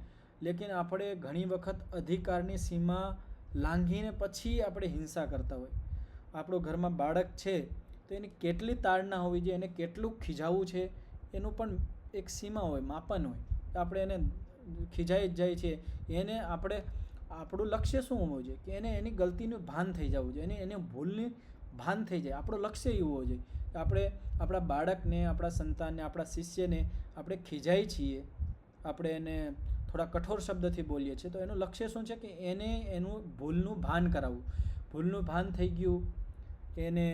લેકિન આપણે ઘણી વખત અધિકારની સીમા લાંઘીને પછી આપણે હિંસા કરતા હોય. આપણો ઘરમાં બાળક છે તો એની કેટલી તાડના હોવી જોઈએ, એને કેટલું ખીજાવવું છે એનું પણ એક સીમા હોય, માપન હોય. આપણે એને ખીજાઈ જ જાય છે, એને આપણે આપણું લક્ષ્ય શું હોવું જોઈએ કે એને એની ગલતીનું ભાન થઈ જવું જોઈએ, એને ભૂલની ભાન થઈ જાય. આપણું લક્ષ્ય એવું હોવું જોઈએ કે આપણે આપણા બાળકને, આપણા સંતાનને, આપણા શિષ્યને આપણે ખીજાઈ છીએ, આપણે એને થોડા કઠોર શબ્દથી બોલીએ છીએ, તો એનું લક્ષ્ય શું છે કે એને એનું ભૂલનું ભાન કરાવવું. ભૂલનું ભાન થઈ ગયું, એને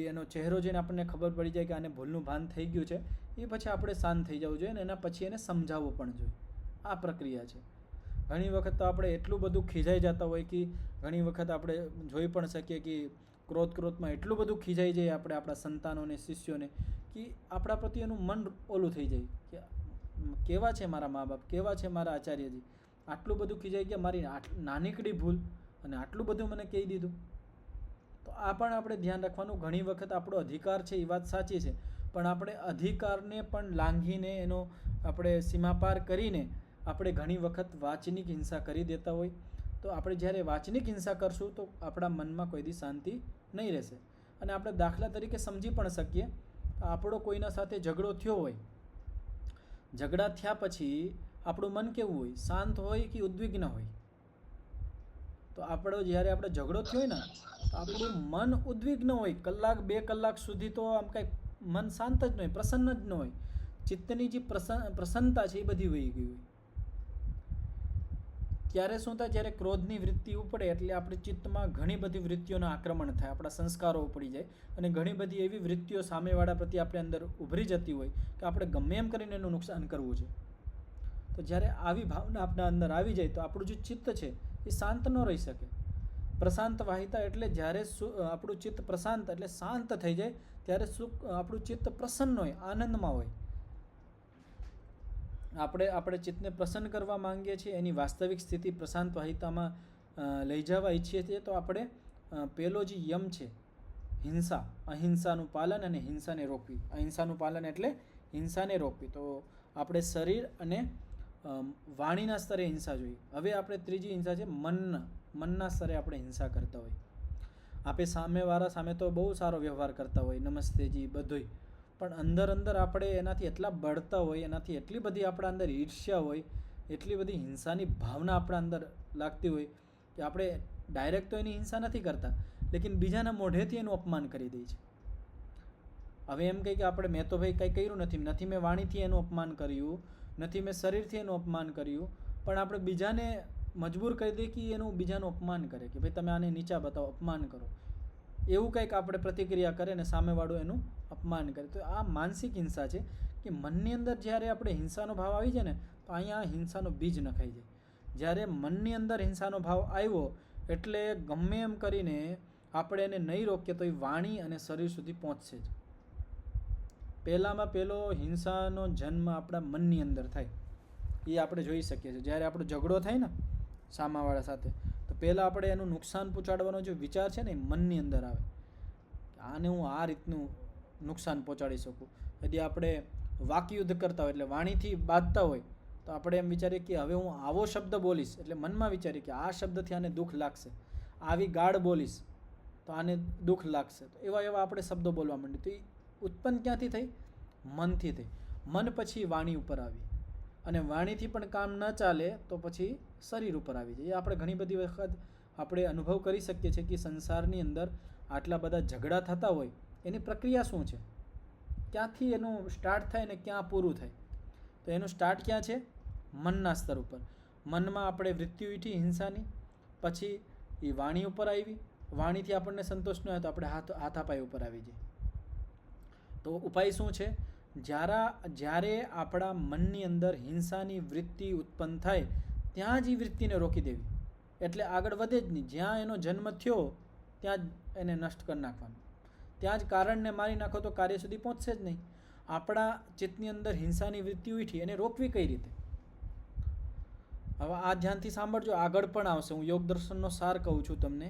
એનો ચહેરો જોઈને આપણને ખબર પડી જાય કે આને ભૂલનું ભાન થઈ ગયું છે, એ પછી આપણે શાંત થઈ જવું જોઈએ અને એના પછી એને સમજાવવું પણ જોઈએ. આ પ્રક્રિયા છે. ઘણી વખત તો આપણે એટલું બધું ખીજાઈ જતા હોય કે ઘણી વખત આપણે જોઈ પણ શકીએ કે ક્રોધમાં એટલું બધું ખીજાઈ જાય આપણે આપણા સંતાનોને, શિષ્યોને, કે આપણા પ્રત્યે એનું મન ઓલું થઈ જાય કે કેવા છે મારા મા બાપ, કેવા છે મારા આચાર્યજી, આટલું બધું ખીજાઈ ગયા મારી નાનીકડી ભૂલ અને આટલું બધું મને કહી દીધું. તો આ પણ આપણે ધ્યાન રાખવાનું. ઘણી વખત આપણો અધિકાર છે એ વાત સાચી છે, પણ આપણે અધિકારને પણ લાંઘીને એનો આપણે સીમાપાર કરીને આપણે ઘણી વખત વાચનિક હિંસા કરી દેતા હોય. તો આપણે જ્યારે વાચનિક હિંસા કરશું તો આપણા મનમાં કોઈ દી શાંતિ નહીં રહેશે. અને આપણે દાખલા તરીકે સમજી પણ શકીએ, આપણો કોઈના સાથે ઝઘડો થયો હોય, ઝઘડા થયા પછી આપણું મન કેવું હોય, શાંત હોય કે ઉદ્વિગ્ન હોય? તો આપણો જ્યારે આપણે ઝઘડો થયો હોય ને તો આપણું મન ઉદ્વિગ્ન હોય. કલાક 2 કલાક સુધી તો આમ કાંઈ મન શાંત જ ન હોય, પ્રસન્ન જ ન હોય. ચિત્તની જે પ્રસન્નતા છે એ બધી વહી ગઈ હોય. ત્યારે શું થાય, જ્યારે ક્રોધની વૃત્તિ ઉપડે એટલે આપણી ચિત્તમાં ઘણી બધી વૃત્તિઓનું આક્રમણ થાય, આપણા સંસ્કારો ઉપડી જાય અને ઘણી બધી એવી વૃત્તિઓ સામેવાળા પ્રત્યે આપણે અંદર ઉભરી જતી હોય કે આપણે ગમે એમ કરીને એનું નુકસાન કરવું છે. તો જ્યારે આવી ભાવના આપણા અંદર આવી જાય તો આપણું જે ચિત્ત છે એ શાંત ન રહી શકે. પ્રશાંત વાહિતા એટલે જ્યારે આપણું ચિત્ત પ્રશાંત એટલે શાંત થઈ જાય ત્યારે આપણું ચિત્ત પ્રસન્ન હોય, આનંદમાં હોય. આપણે ચિત્તને પ્રસન્ન કરવા માંગીએ છીએ, એની વાસ્તવિક સ્થિતિ પ્રશાંત વાહિતામાં લઈ જવા ઈચ્છીએ છીએ, તો આપણે પેલો જે યમ છે હિંસા, અહિંસાનું પાલન અને હિંસાને રોકવી. અહિંસાનું પાલન એટલે હિંસાને રોકવી. તો આપણે શરીર અને વાણીના સ્તરે હિંસા જોઈએ. હવે આપણે ત્રીજી હિંસા છે મનના સ્તરે આપણે હિંસા કરતા હોય. આપણે સામેવાળા સામે તો બહુ સારો વ્યવહાર કરતા હોય, નમસ્તેજી બધુંય, પણ અંદર આપણે એનાથી એટલા બળતા હોય, એનાથી એટલી બધી આપણા અંદર ઈર્ષ્યા હોય, એટલી બધી હિંસાની ભાવના આપણા અંદર લાગતી હોય કે આપણે ડાયરેક્ટ તો એની હિંસા નથી કરતા, લેકિન બીજાના મોઢેથી એનું અપમાન કરી દઈએ છીએ. હવે એમ કહે કે આપણે મેં તો ભાઈ કંઈ કર્યું નથી મેં વાણીથી એનું અપમાન કર્યું, નથી મેં શરીરથી એનું અપમાન કર્યું, પણ આપણે બીજાને મજબૂર કરી દઈએ કે એનું બીજાનું અપમાન કરે કે ભાઈ તમે આને નીચા બતાવો, અપમાન કરો, એવું કંઈક આપણે પ્રતિક્રિયા કરે ને સામેવાળું એનું અપમાન કરે. તો આ માનસિક હિંસા છે કે મનની અંદર જ્યારે આપણે હિંસાનો ભાવ આવી જાય ને તો અહીંયા હિંસાનો બીજ નખાઈ જાય. જ્યારે મનની અંદર હિંસાનો ભાવ આવ્યો એટલે ગમે એમ કરીને આપણે એને નહીં રોકીએ તો એ વાણી અને શરીર સુધી પહોંચશે જ. પહેલામાં પહેલો હિંસાનો જન્મ આપણા મનની અંદર થાય એ આપણે જોઈ શકીએ છીએ. જ્યારે આપણો ઝઘડો થાય ને સામાવાળા સાથે તો પહેલાં આપણે એનું નુકસાન પહોંચાડવાનો જે વિચાર છે ને એ મનની અંદર આવે, આને હું આ રીતનું નુકસાન પહોંચાડી શકું. यदि આપણે વાકયુદ્ધ કરતા હોય એટલે વાણીથી બાંધતા હોય તો આપણે એમ વિચારીએ કે હવે હું આવો શબ્દ બોલીશ એટલે મનમાં વિચારીએ કે આ શબ્દથી આને દુઃખ લાગશે, આવી ગાળ બોલીશ તો આને દુઃખ લાગશે. તો એવા આપણે શબ્દો બોલવા માંડીએ. તો એ ઉત્પન્ન ક્યાંથી થઈ? મનથી થઈ. મન પછી વાણી ઉપર આવી અને વાણીથી પણ કામ ન ચાલે તો પછી શરીર ઉપર આવી જાય. એ આપણે ઘણી બધી વખત આપણે અનુભવ કરી શકીએ છીએ કે સંસારની અંદર આટલા બધા ઝઘડા થતા હોય એની પ્રક્રિયા શું છે, ક્યાંથી એનું સ્ટાર્ટ થાય ને ક્યાં પૂરું થાય. તો એનું સ્ટાર્ટ ક્યાં છે? મનના સ્તર ઉપર. મનમાં આપણે વૃત્તિ ઉઠી હિંસાની, પછી એ વાણી ઉપર આવી, વાણીથી આપણને સંતોષ ન હોય તો આપણે હાથાપાઈ ઉપર આવી જઈએ. તો ઉપાય શું છે? જ્યારે આપણા મનની અંદર હિંસાની વૃત્તિ ઉત્પન્ન થાય ત્યાં જ એ વૃત્તિને રોકી દેવી, એટલે આગળ વધે જ નહીં. જ્યાં એનો જન્મ થયો ત્યાં જ એને નષ્ટ કરી નાખવાનું, ત્યાં જ કારણને મારી નાખો તો કાર્ય સુધી પહોંચશે જ નહીં. આપણા ચિત્તની અંદર હિંસાની વૃત્તિ ઉઠી, એને રોકવી કઈ રીતે? હવે આ ધ્યાનથી સાંભળજો, આગળ પણ આવશે. હું યોગ દર્શનનો સાર કહું છું તમને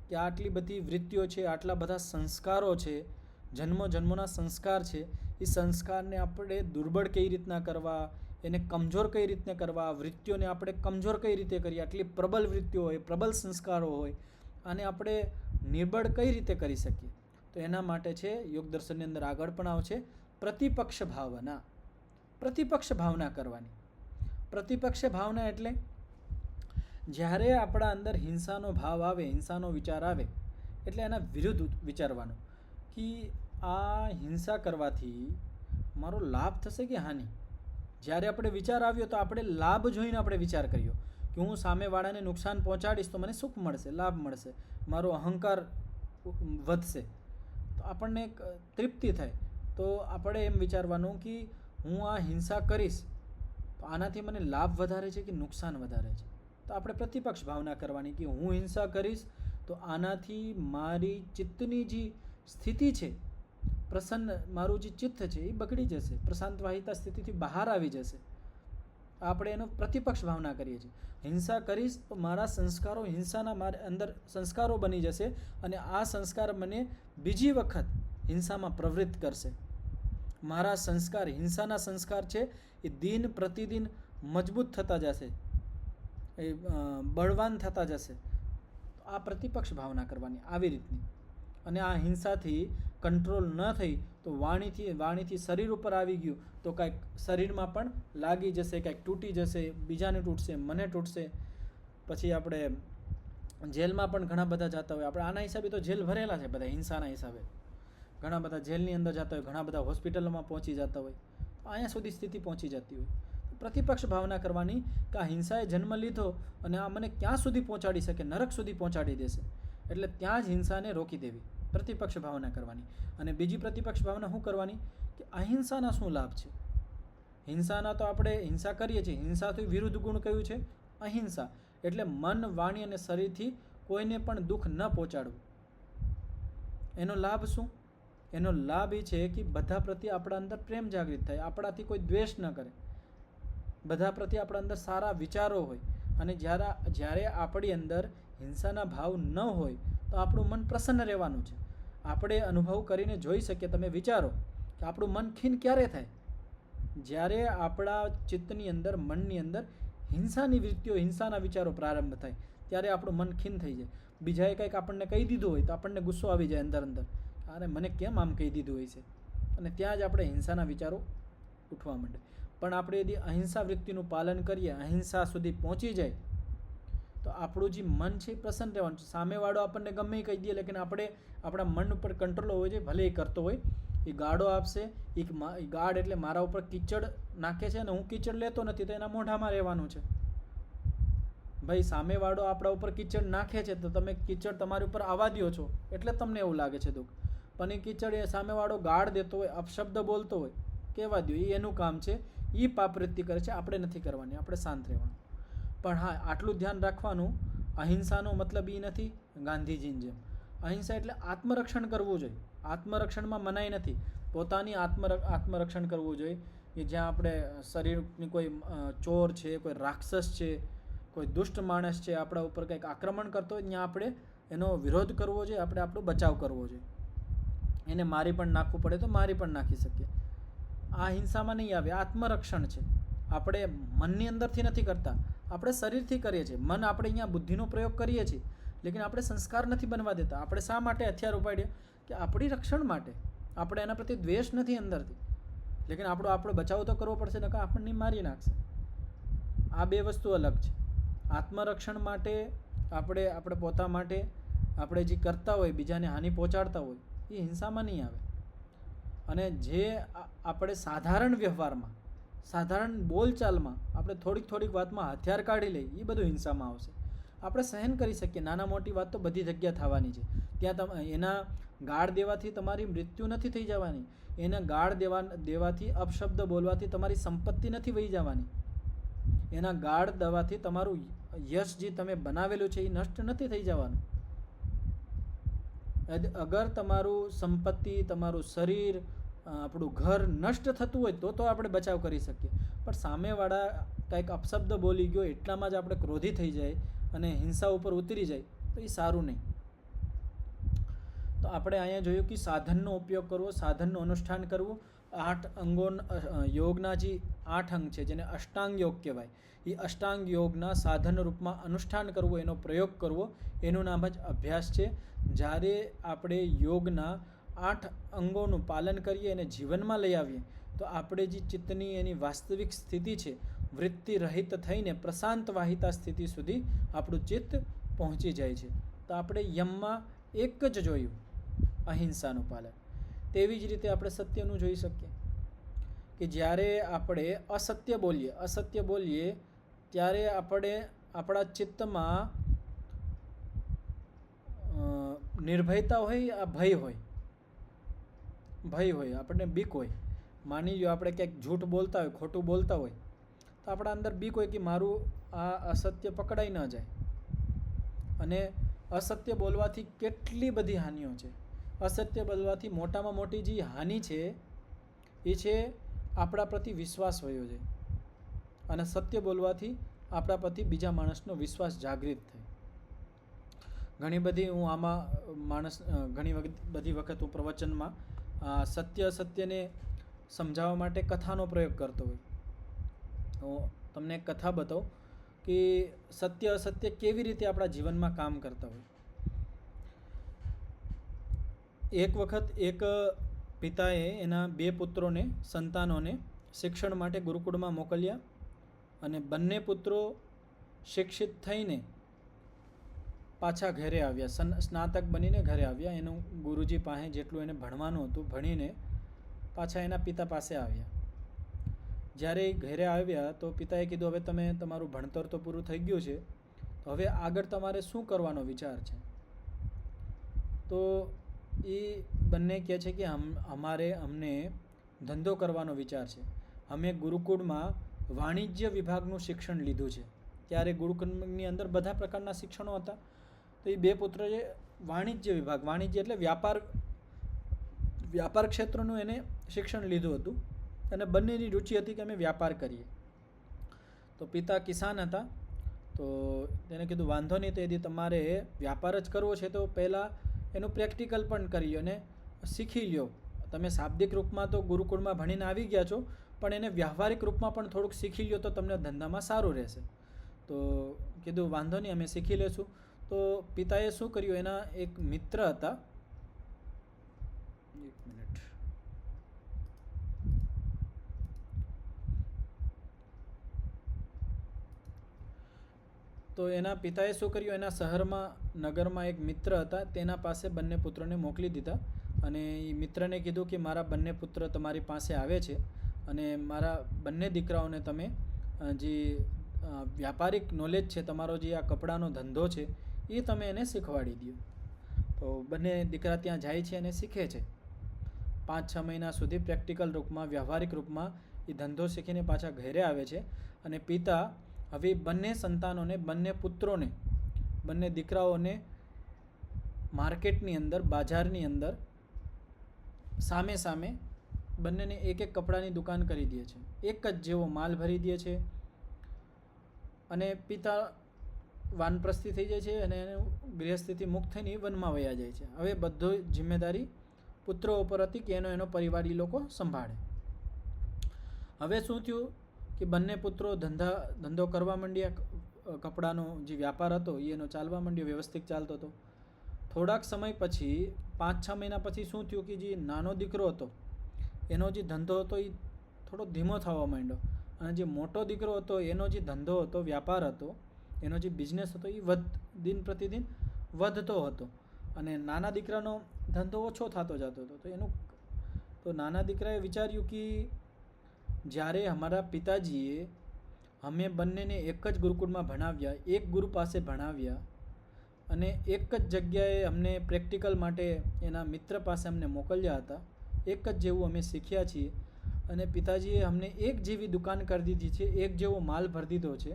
કે આટલી બધી વૃત્તિઓ છે, આટલા બધા સંસ્કારો છે, જન્મોના સંસ્કાર છે, એ સંસ્કારને આપણે દુર્બળ કઈ રીતના કરવા, એને કમજોર કઈ રીતના કરવા, વૃત્તિઓને આપણે કમજોર કઈ રીતે કરીએ, આટલી પ્રબળ વૃત્તિઓ હોય, પ્રબળ સંસ્કારો હોય, આને આપણે નિર્બળ કઈ રીતે કરી શકીએ? તો એના માટે છે યોગ દર્શનની અંદર આગળ પણ આવશે પ્રતિપક્ષ ભાવના. પ્રતિપક્ષ ભાવના કરવાની. પ્રતિપક્ષ ભાવના એટલે જ્યારે આપણા અંદર હિંસાનો ભાવ આવે, હિંસાનો વિચાર આવે, એટલે એના વિરુદ્ધ વિચારવાનું કે આ હિંસા કરવાથી મારો લાભ થશે કે હાનિ. જ્યારે આપણે વિચાર આવ્યો તો આપણે લાભ જોઈને આપણે વિચાર કર્યો કે હું સામેવાળાને નુકસાન પહોંચાડીશ તો મને સુખ મળશે, લાભ મળશે, મારો અહંકાર વધશે, તો આપણને એક તૃપ્તિ થાય. તો આપણે એમ વિચારવાનું કે હું આ હિંસા કરીશ તો આનાથી મને લાભ વધારે છે કે નુકસાન વધારે છે. તો આપણે પ્રતિપક્ષ ભાવના કરવાની કે હું હિંસા કરીશ તો આનાથી મારી ચિત્તની જે સ્થિતિ છે, પ્રસન્ન મારું જે ચિત્ત છે એ બગડી જશે, પ્રશાંત વાહિતા સ્થિતિથી બહાર આવી જશે. આપણે એનો પ્રતિપક્ષ ભાવના કરીએ છીએ. હિંસા કરીશ તો મારા સંસ્કારો હિંસાના મારા અંદર સંસ્કારો બની જશે અને આ સંસ્કાર મને બીજી વખત હિંસામાં પ્રવૃત્ત કરશે. મારા સંસ્કાર, હિંસાના સંસ્કાર છે એ દિન પ્રતિદિન મજબૂત થતા જશે, એ બળવાન થતા જશે. આ પ્રતિપક્ષ ભાવના કરવાની આવી રીતની. અને આ હિંસાથી કંટ્રોલ ન થઈ તો વાણીથી શરીર ઉપર આવી ગયું તો કાંઈક શરીરમાં પણ લાગી જશે, કાંઈક તૂટી જશે, બીજાને તૂટશે, મને તૂટશે. પછી આપણે જેલમાં પણ ઘણા બધા જતા હોય. આપણે આના હિસાબે તો જેલ ભરેલા છે બધા, હિંસાના હિસાબે ઘણા બધા જેલની અંદર જતા હોય, ઘણા બધા હોસ્પિટલમાં પહોંચી જતા હોય, અહીંયા સુધી સ્થિતિ પહોંચી જતી હોય. પ્રતિપક્ષ ભાવના કરવાની કે આ હિંસાએ જન્મ લીધો અને આ મને ક્યાં સુધી પહોંચાડી શકે, નરક સુધી પહોંચાડી દેશે, એટલે ત્યાં જ હિંસાને રોકી દેવી. પ્રતિપક્ષ ભાવના કરવાની. અને બીજી પ્રતિપક્ષ ભાવના શું કરવાની કે અહિંસાના શું લાભ છે? હિંસાના તો આપણે હિંસા કરીએ છીએ, હિંસાથી વિરુદ્ધ ગુણ કયું છે? અહિંસા. એટલે મન, વાણી અને શરીરથી કોઈને પણ દુઃખ ન પહોંચાડવું. એનો લાભ શું? એનો લાભ એ છે કે બધા પ્રત્યે આપણા અંદર પ્રેમ જાગૃત થાય, આપણાથી કોઈ દ્વેષ ન કરે, બધા પ્રત્યે આપણા અંદર સારા વિચારો હોય. અને જ્યારે આપણી અંદર હિંસાના ભાવ ન હોય તો આપણું મન પ્રસન્ન રહેવાનું છે. આપણે અનુભવ કરીને જોઈ શકીએ. તમે વિચારો કે આપણું મન ખીન ક્યારે થાય? જ્યારે આપણા ચિત્તની અંદર, મનની અંદર હિંસાની વૃત્તિઓ, હિંસાના વિચારો પ્રારંભ થાય ત્યારે આપણું મન ખીન થઈ જાય. બીજાએ કંઈક આપણને કહી દીધું હોય તો આપણને ગુસ્સો આવી જાય અંદર, અરે મને કેમ આમ કહી દીધું હોય છે, અને ત્યાં જ આપણે હિંસાના વિચારો ઉઠવા માંડે. પણ આપણે यदि અહિંસા વૃત્તિનું પાલન કરીએ, અહિંસા સુધી પહોંચી જાય તો આપણું જે મન છે એ પ્રસન્ન રહેવાનું છે. સામેવાળો આપણને ગમે એ કહી દે, લેકિન આપણે આપણા મન ઉપર કંટ્રોલ હોવો જોઈએ. ભલે એ કરતો હોય, એ ગાળો આપશે, એ ગાળ એટલે મારા ઉપર કીચડ નાખે છે અને હું કીચડ લેતો નથી તો એના મોઢામાં રહેવાનું છે. ભાઈ સામેવાળો આપણા ઉપર કીચડ નાખે છે તો તમે કીચડ તમારી ઉપર આવવા દો છો એટલે તમને એવું લાગે છે દુઃખ. પણ એ કીચડ એ સામેવાળો ગાળ દેતો હોય, અપશબ્દ બોલતો હોય, કહેવા દો, એ એનું કામ છે, એ પાપવૃત્તિ કરે છે, આપણે નથી કરવાની, આપણે શાંત રહેવાનું. પણ હા, આટલું ધ્યાન રાખવાનું, અહિંસાનો મતલબ એ નથી ગાંધીજીની જેમ. અહિંસા એટલે આત્મરક્ષણ કરવું જોઈએ. આત્મરક્ષણમાં મનાઈ નથી, પોતાની આત્મરક્ષણ કરવું જોઈએ. કે જ્યાં આપણે શરીરની કોઈ ચોર છે, કોઈ રાક્ષસ છે, કોઈ દુષ્ટ માણસ છે, આપણા ઉપર કંઈક આક્રમણ કરતો હોય, ત્યાં આપણે એનો વિરોધ કરવો જોઈએ, આપણે આપણો બચાવ કરવો જોઈએ. એને મારી પણ નાખવું પડે તો મારી પણ નાખી શકીએ. આ હિંસામાં નહીં આવે, આત્મરક્ષણ છે. આપણે મનની અંદરથી નથી કરતા, આપણે શરીરથી કરીએ છીએ. મન આપણે અહીંયા બુદ્ધિનો પ્રયોગ કરીએ છીએ, લેકિન આપણે સંસ્કાર નથી બનવા દેતા. આપણે શા માટે હથિયાર ઉપાડીએ? કે આપણી રક્ષણ માટે. આપણે એના પ્રત્યે દ્વેષ નથી અંદરથી, લેકિન આપણો બચાવ તો કરવો પડશે, નકર આપણને મારી નાખશે. આ બે વસ્તુ અલગ છે. આત્મરક્ષણ માટે આપણે પોતા માટે આપણે જે કરતા હોય, બીજાને હાનિ પહોંચાડતા હોય, એ હિંસામાં નહીં આવે. અને જે આપણે સાધારણ વ્યવહારમાં, સાધારણ બોલચાલમાં આપણે થોડીક વાતમાં હથિયાર કાઢી લઈએ, એ બધું હિંસામાં આવશે. આપણે સહન કરી શકીએ. નાના મોટી વાત તો બધી જગ્યા થવાની છે. ત્યાં એના ગાળ દેવાથી તમારી મૃત્યુ નથી થઈ જવાની. એના ગાળ દેવાથી અપશબ્દ બોલવાથી તમારી સંપત્તિ નથી વહી જવાની. એના ગાળ દેવાથી તમારું યશ જે તમે બનાવેલું છે એ નષ્ટ નથી થઈ જવાનું. અગર તમારું સંપત્તિ, તમારું શરીર, આપણું ઘર નષ્ટ થતું હોય તો આપણે બચાવ કરી શકીએ. પણ સામેવાળા કંઈક અપશબ્દ બોલી ગયો એટલામાં જ આપણે ક્રોધી થઈ જાય અને હિંસા ઉપર ઉતરી જાય તો એ સારું નહીં. તો આપણે અહીંયા જોયું કે સાધનનો ઉપયોગ કરવો, સાધનનું અનુષ્ઠાન કરવું. 8 અંગો યોગના જે 8 અંગ છે જેને અષ્ટાંગ યોગ કહેવાય, એ અષ્ટાંગ યોગના સાધન રૂપમાં અનુષ્ઠાન કરવું, એનો પ્રયોગ કરવો, એનું નામ જ અભ્યાસ છે. જ્યારે આપણે યોગના 8 અંગોનું પાલન કરીએ અને જીવનમાં લઈ આવીએ તો આપણે જે ચિત્તની એની વાસ્તવિક સ્થિતિ છે, વૃત્તિ રહિત થઈને પ્રશાંત વાહિતા સ્થિતિ સુધી આપણું ચિત્ત પહોંચી જાય છે. તો આપણે યમમાં એક જ જોયું, અહિંસાનું પાલન. તેવી જ રીતે આપણે સત્યનું જોઈ શકીએ કે જ્યારે આપણે અસત્ય બોલીએ ત્યારે આપણે આપણા ચિત્તમાં નિર્ભયતા હોય, આ ભય હોય, આપણને બીક હોય. માની લો આપણે ક્યાંક જૂઠ બોલતા હોય, ખોટું બોલતા હોય તો આપણા અંદર બીક હોય કે મારું આ અસત્ય પકડાઈ ન જાય. અને અસત્ય બોલવાથી કેટલી બધી હાનિઓ છે. અસત્ય બોલવાથી મોટામાં મોટી જે હાનિ છે એ છે આપણા પ્રતિ વિશ્વાસ વયો જાય. અને સત્ય બોલવાથી આપણા પ્રતિ બીજા માણસનો વિશ્વાસ જાગૃત થાય. ઘણી બધી વખત હું પ્રવચનમાં સત્યને સમજાવવા માટે કથાનો પ્રયોગ કરતો હોય. હું તમને એક કથા બતાવું કે સત્ય અસત્ય કેવી રીતે આપણા જીવનમાં કામ કરતા હોય. એક વખત એક પિતાએ એના 2 સંતાનોને શિક્ષણ માટે ગુરુકુળમાં મોકલ્યા અને બંને પુત્રો શિક્ષિત થઈને પાછા ઘરે આવ્યા, સ્નાતક બનીને ઘરે આવ્યા. એનું ગુરુજી પાસે જેટલું એને ભણવાનું હતું ભણીને પાછા એના પિતા પાસે આવ્યા. જ્યારે ઘરે આવ્યા તો પિતાએ કીધું, હવે તમે તમારું ભણતર તો પૂરું થઈ ગયું છે, તો હવે આગળ તમારે શું કરવાનો વિચાર છે? તો એ બંને કહે છે કે અમને ધંધો કરવાનો વિચાર છે. અમે ગુરુકુળમાં વાણિજ્ય વિભાગનું શિક્ષણ લીધું છે. ત્યારે ગુરુકુળની અંદર બધા પ્રકારના શિક્ષણો હતા. તો એ 2 પુત્રોએ વાણિજ્ય વિભાગ, વાણિજ્ય એટલે વ્યાપાર ક્ષેત્રનું એને શિક્ષણ લીધું હતું અને બંનેની રુચિ હતી કે અમે વ્યાપાર કરીએ. તો પિતા કિસાન હતા, તો તેને કીધું વાંધો નહીં, તો यदि તમારે વ્યાપાર જ કરવો છે તો પહેલાં એનું પ્રેક્ટિકલ પણ કરી અને શીખી લ્યો. તમે શાબ્દિક રૂપમાં તો ગુરુકુળમાં ભણીને આવી ગયા છો, પણ એને વ્યવહારિક રૂપમાં પણ થોડુંક શીખી લ્યો તો તમને ધંધામાં સારું રહેશે. તો કીધું વાંધો નહીં, અમે શીખી લઈશું. તો પિતાએ શું કર્યું, એના એક મિત્ર હતા, તો એના પિતાએ શું કર્યું, એના શહેરમાં નગરમાં એક મિત્ર હતા, તેના પાસે બંને પુત્રોને મોકલી દીધા અને એ મિત્રને કીધું કે મારા બંને પુત્ર તમારી પાસે આવે છે અને મારા બંને દીકરાઓને તમે જે વ્યાપારિક નોલેજ છે, તમારો જે આ કપડાનો ધંધો છે એ તમે એને શીખવાડી દો. તો બંને દીકરા ત્યાં જાય છે અને શીખે છે. 5-6 મહિના સુધી પ્રેક્ટિકલ રૂપમાં, વ્યવહારિક રૂપમાં એ ધંધો શીખીને પાછા ઘરે આવે છે. અને પિતા હવે બંને સંતાનોને, બંને પુત્રોને, બંને દીકરાઓને માર્કેટની અંદર, બજારની અંદર સામે બંનેને એક કપડાની દુકાન કરી દે છે. એક જ જેવો માલ ભરી દે છે અને પિતા વાનપ્રસ્થિ થઈ જાય છે અને ગૃહસ્થિથી મુક્ત થઈને વનમાં વયા જાય છે. હવે બધો જિમ્મેદારી પુત્રો ઉપર હતી કે એનો પરિવાર એ લોકો સંભાળે. હવે શું થયું કે બંને પુત્રો ધંધો કરવા માંડ્યા. કપડાનો જે વ્યાપાર હતો એનો ચાલવા માંડ્યો, વ્યવસ્થિત ચાલતો હતો. થોડાક સમય પછી, 5-6 મહિના પછી શું થયું કે જે નાનો દીકરો હતો એનો જે ધંધો હતો એ થોડો ધીમો થવા માંડ્યો અને જે મોટો દીકરો હતો એનો જે ધંધો હતો, વ્યાપાર હતો, એનો જે બિઝનેસ હતો એ દિન પ્રતિદિન વધતો હતો અને નાના દીકરાનો ધંધો ઓછો થતો જતો હતો. તો નાના દીકરાએ વિચાર્યું કે જ્યારે અમારા પિતાજીએ અમે બંનેને એક જ ગુરુકુળમાં ભણાવ્યા, એક ગુરુ પાસે ભણાવ્યા અને એક જ જગ્યાએ અમને પ્રેક્ટિકલ માટે એના મિત્ર પાસે અમને મોકલ્યા હતા. એક જ જેવું અમે શીખ્યા છીએ અને પિતાજીએ અમને એક જેવી દુકાન કરી દીધી છે, એક જેવો માલ ભરી દીધો છે.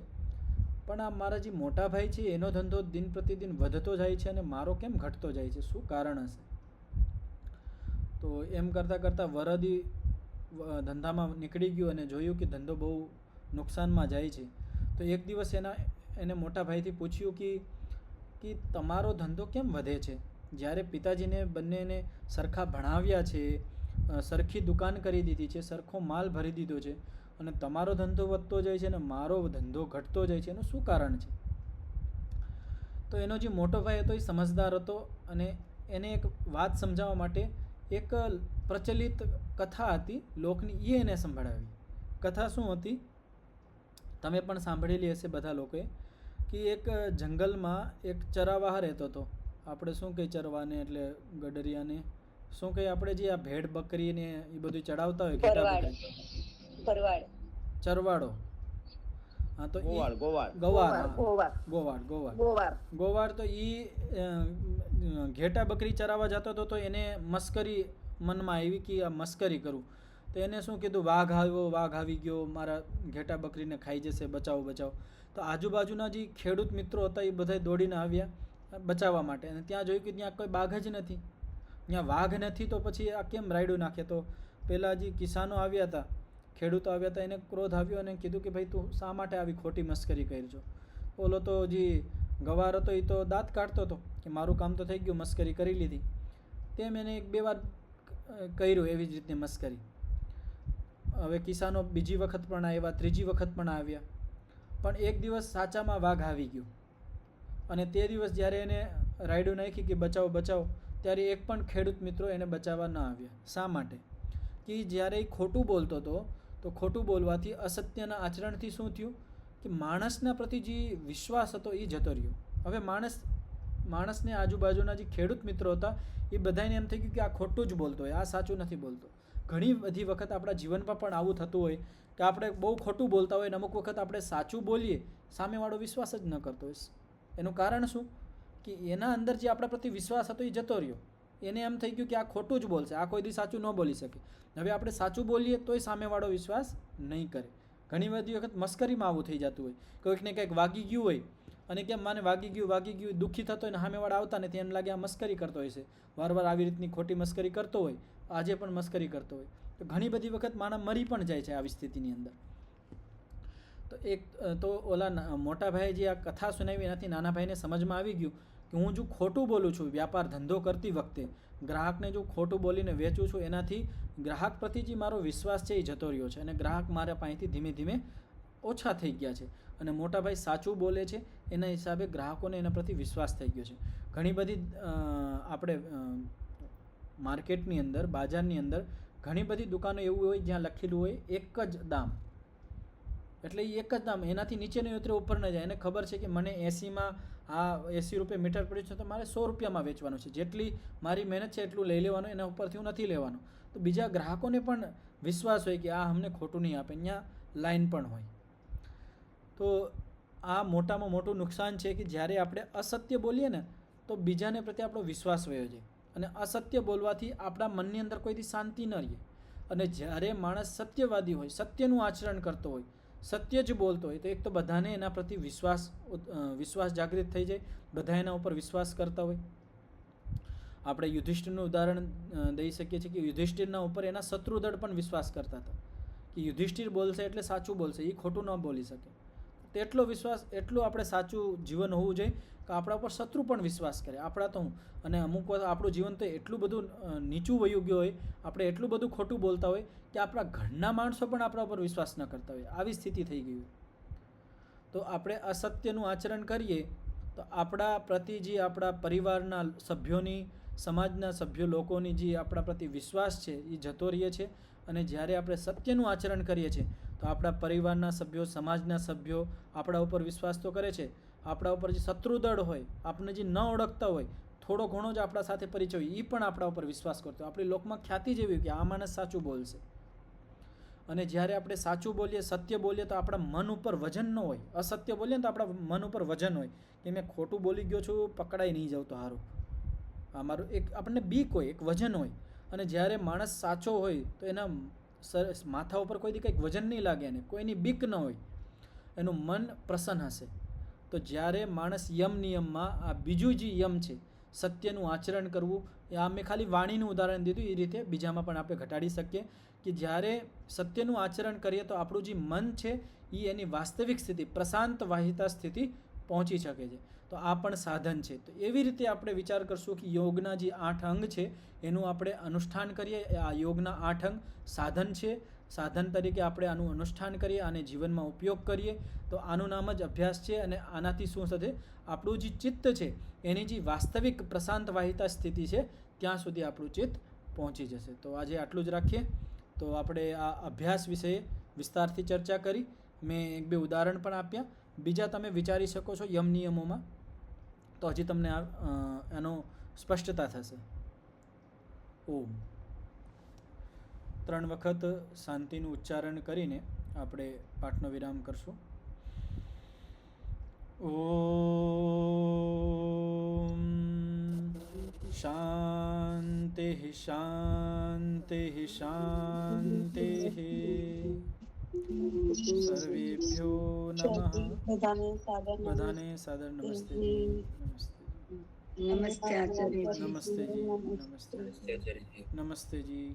પણ આ મારા જે મોટા ભાઈ છે એનો ધંધો દિન પ્રતિદિન વધતો જાય છે અને મારો કેમ ઘટતો જાય છે, શું કારણ હશે? તો એમ કરતાં કરતાં વરદી ધંધામાં નીકળી ગયું અને જોયું કે ધંધો બહુ નુકસાનમાં જાય છે. તો એક દિવસ એને મોટા ભાઈથી પૂછ્યું કે તમારો ધંધો કેમ વધે છે? જ્યારે પિતાજીને બંનેને સરખા ભણાવ્યા છે, સરખી દુકાન કરી દીધી છે, સરખો માલ ભરી દીધો છે અને તમારો ધંધો વધતો જાય છે અને મારો ધંધો ઘટતો જાય છે, એનું શું કારણ છે? તો એનો જે મોટો ભાઈ હતો એ સમજદાર હતો અને એને એક વાત સમજાવવા માટે એક પ્રચલિત કથા હતી લોકની, એને સંભળાવી. કથા શું હતી? તમે પણ સાંભળેલી હશે બધા લોકોએ, કે એક જંગલમાં એક ચરાવાહ રહેતો હતો. આપણે શું કહીએ ચરવાને, એટલે ગડરિયાને શું કહીએ આપણે, જે આ ભેડ બકરીને એ બધું ચડાવતા હોય, ચરવાડો. હા, તો ગોવાળ તો એ ઘેટા બકરી ચરાવવા જતો હતો. તો એને મસ્કરી મનમાં આવી કે આ મસ્કરી કરું. તો એને શું કીધું, વાઘ આવ્યો, વાઘ આવી ગયો, મારા ઘેટા બકરીને ખાઈ જશે, બચાવો બચાવો. તો આજુબાજુના જે ખેડૂત મિત્રો હતા એ બધા દોડીને આવ્યા બચાવવા માટે અને ત્યાં જોયું કે ત્યાં કોઈ બાઘ જ નથી, ત્યાં વાઘ નથી. તો પછી આ કેમ રાયડું નાખે? તો પેલા જે કિસાનો આવ્યા હતા, ખેડૂતો આવ્યા હતા, એને ક્રોધ આવ્યો અને કીધું કે ભાઈ તું શા માટે આવી ખોટી મસ્કરી કરી છો? ઓલો તો જે ગવાર હતો એ તો દાંત કાઢતો હતો કે મારું કામ તો થઈ ગયું, મસ્કરી કરી લીધી. તેમ એને એક બે વાર કર્યું એવી જ રીતની મસ્કરી. હવે કિસાનો બીજી વખત પણ આવ્યા, ત્રીજી વખત પણ આવ્યા, પણ એક દિવસ સાચામાં વાઘ આવી ગયો અને તે દિવસ જ્યારે એને રાયડું નાખી કે બચાવો બચાવો, ત્યારે એક પણ ખેડૂત મિત્રો એને બચાવવા ન આવ્યા. શા માટે? કે જ્યારે એ ખોટું બોલતો હતો તો ખોટું બોલવાથી, અસત્યના આચરણથી શું થયું કે માણસના પ્રતિ જે વિશ્વાસ હતો એ જતો રહ્યો. હવે માણસને આજુબાજુના જે ખેડૂત મિત્રો હતા એ બધાને એમ થઈ ગયું કે આ ખોટું જ બોલતો હોય, આ સાચું નથી બોલતો. ઘણી બધી વખત આપણા જીવનમાં પણ આવું થતું હોય કે આપણે બહુ ખોટું બોલતા હોય અને અમુક વખત આપણે સાચું બોલીએ, સામેવાળો વિશ્વાસ જ ન કરતો હોય. એનું કારણ શું? કે એના અંદર જે આપણા પ્રતિ વિશ્વાસ હતો એ જતો રહ્યો. એને એમ થઈ ગયું કે આ ખોટું જ બોલશે, આ કોઈ દી સાચું ન બોલી શકે. હવે આપણે સાચું બોલીએ તોય સામેવાળો વિશ્વાસ નહીં કરે. ઘણી બધી વખત મસ્કરીમાં આવું થઈ જતું હોય. કોઈકને કંઈક વાગી ગયું હોય અને કેમ માને વાગી ગયું દુઃખી થતો હોય ને સામેવાળા આવતા નથી, એમ લાગે આ મસ્કરી કરતો હોય છે, વારવાર આવી રીતની ખોટી મસ્કરી કરતો હોય, આજે પણ મસ્કરી કરતો હોય. તો ઘણી બધી વખત માણસ મરી પણ જાય છે આવી સ્થિતિની અંદર. તો ઓલા મોટા ભાઈએ જે આ કથા સુનાવી એનાથી નાના ભાઈને સમજમાં આવી ગયું કે હું જો ખોટું બોલું છું વ્યાપાર ધંધો કરતી વખતે, ગ્રાહકને જો ખોટું બોલીને વેચું છું, એનાથી ગ્રાહક પ્રતિ જે મારો વિશ્વાસ છે એ જતો રહ્યો છે અને ગ્રાહક મારા પાસેથી ધીમે ધીમે ઓછા થઈ ગયા છે. અને મોટા ભાઈ સાચું બોલે છે એના હિસાબે ગ્રાહકોને એના પ્રતિ વિશ્વાસ થઈ ગયો છે. ઘણી બધી આપણે માર્કેટની અંદર, બજારની અંદર ઘણી બધી દુકાનો એવું હોય જ્યાં લખેલું હોય એક જ દામ, એટલે એ એક જ દામ, એનાથી નીચે નહીં ઉતરે, ઉપર ન જાય. એને ખબર છે કે મને 80માં આ 80 રૂપિયા મીટર પડ્યું છે તો મારે 100 રૂપિયામાં વેચવાનું છે, જેટલી મારી મહેનત છે એટલું લઈ લેવાનું, એના ઉપરથી હું નથી લેવાનું. તો બીજા ગ્રાહકોને પણ વિશ્વાસ હોય કે આ અમને ખોટું નહીં આપે, અહીંયા લાઈન પણ હોય. તો આ મોટામાં મોટું નુકસાન છે કે જ્યારે આપણે અસત્ય બોલીએ ને તો બીજાને પ્રત્યે આપણો વિશ્વાસ વયો જાય અને અસત્ય બોલવાથી આપણા મનની અંદર કોઈથી શાંતિ ન રહે. અને જ્યારે માણસ સત્યવાદી હોય, સત્યનું આચરણ કરતો હોય, સત્ય જ બોલતો હોય, તો એક તો બધાને એના પ્રતિ વિશ્વાસ જાગૃત થઈ જાય, બધા એના ઉપર વિશ્વાસ કરતા હોય. આપણે યુધિષ્ઠિરનું ઉદાહરણ દઈ શકીએ છીએ કે યુધિષ્ઠિરના ઉપર એના શત્રુદળ પણ વિશ્વાસ કરતા હતા કે યુધિષ્ઠિર બોલશે એટલે સાચું બોલશે, એ ખોટું ન બોલી શકે. તો એટલો વિશ્વાસ, એટલું આપણે સાચું જીવન હોવું જોઈએ કે આપણા ઉપર શત્રુ પણ વિશ્વાસ કરે. આપણા તો અને અમુક વાર આપણું જીવન તો એટલું બધું નીચું વયું ગયું હોય, આપણે એટલું બધું ખોટું બોલતા હોય કે આપણા ઘરના માણસો પણ આપણા ઉપર વિશ્વાસ ન કરતા હોય, આવી સ્થિતિ થઈ ગઈ. તો આપણે અસત્યનું આચરણ કરીએ તો આપણા પ્રતિ જે આપણા પરિવારના સભ્યોની, સમાજના સભ્યો લોકોની જે આપણા પ્રતિ વિશ્વાસ છે એ જતો રહે છે. અને જ્યારે આપણે સત્યનું આચરણ કરીએ છીએ તો આપણા પરિવારના સભ્યો, સમાજના સભ્યો આપણા ઉપર વિશ્વાસ તો કરે છે. આપણા ઉપર જે શત્રુદળ હોય, આપણે જે ન ઓળખતા હોય, થોડો ઘણો જ આપણા સાથે પરિચય હોય, એ પણ આપણા ઉપર વિશ્વાસ કરતો હોય. આપણી લોકમાં ખ્યાતિ જેવી કે આ માણસ સાચું બોલશે. અને જ્યારે આપણે સાચું બોલીએ, સત્ય બોલીએ તો આપણા મન ઉપર વજન ન હોય. અસત્ય બોલીએ ને તો આપણા મન ઉપર વજન હોય કે મેં ખોટું બોલી ગયો છું, પકડાઈ નહીં જાઉં તો સારું. આ મારું એક આપણને બીક હોય, એક વજન હોય. અને જ્યારે માણસ સાચો હોય તો એના માથા ઉપર કોઈથી કંઈક વજન નહીં લાગે, એને કોઈની બીક ન હોય, એનું મન પ્રસન્ન હશે. તો જ્યારે માણસ યમ નિયમમાં આ બીજું જે યમ છે, સત્યનું આચરણ કરવું, એ આ મેં ખાલી વાણીનું ઉદાહરણ દીધું, એ રીતે બીજામાં પણ આપણે ઘટાડી શકીએ કે જ્યારે સત્યનું આચરણ કરીએ તો આપણું જે મન છે એ એની વાસ્તવિક સ્થિતિ, પ્રશાંત વાહિતા સ્થિતિ પહોંચી શકે છે. તો આ પણ સાધન છે. તો એવી રીતે આપણે વિચાર કરશું કે યોગના જે 8 અંગ છે એનું આપણે અનુષ્ઠાન કરીએ. આ યોગના 8 અંગ સાધન છે. સાધન તરીકે આપણે આનું અનુષ્ઠાન કરીએ, આને જીવનમાં ઉપયોગ કરીએ તો આનું નામ જ અભ્યાસ છે. અને આનાથી શું થશે, આપણું જે ચિત્ત છે એની જે વાસ્તવિક પ્રશાંત વાહિતા સ્થિતિ છે ત્યાં સુધી આપણું ચિત્ત પહોંચી જશે. તો આજે આટલું જ રાખીએ. તો આપણે આ અભ્યાસ વિશે વિસ્તારથી ચર્ચા કરી. મેં 1-2 ઉદાહરણ પણ આપ્યા. બીજા તમે વિચારી શકો છો યમ નિયમોમાં, તો હજી તમને એનો સ્પષ્ટતા થશે. ઓમ. 3 વખત શાંતિનું ઉચ્ચારણ કરીને આપણે પાઠનો વિરામ કરશું. ઓમ શાંતિ શાંતિ શાંતિ. સર્વેભ્યો નમઃ. બધાને સાદર નમસ્તે. નમસ્તે આચાર્યજી. નમસ્તે જી. નમસ્તે. આચાર્યજી. નમસ્તે જી.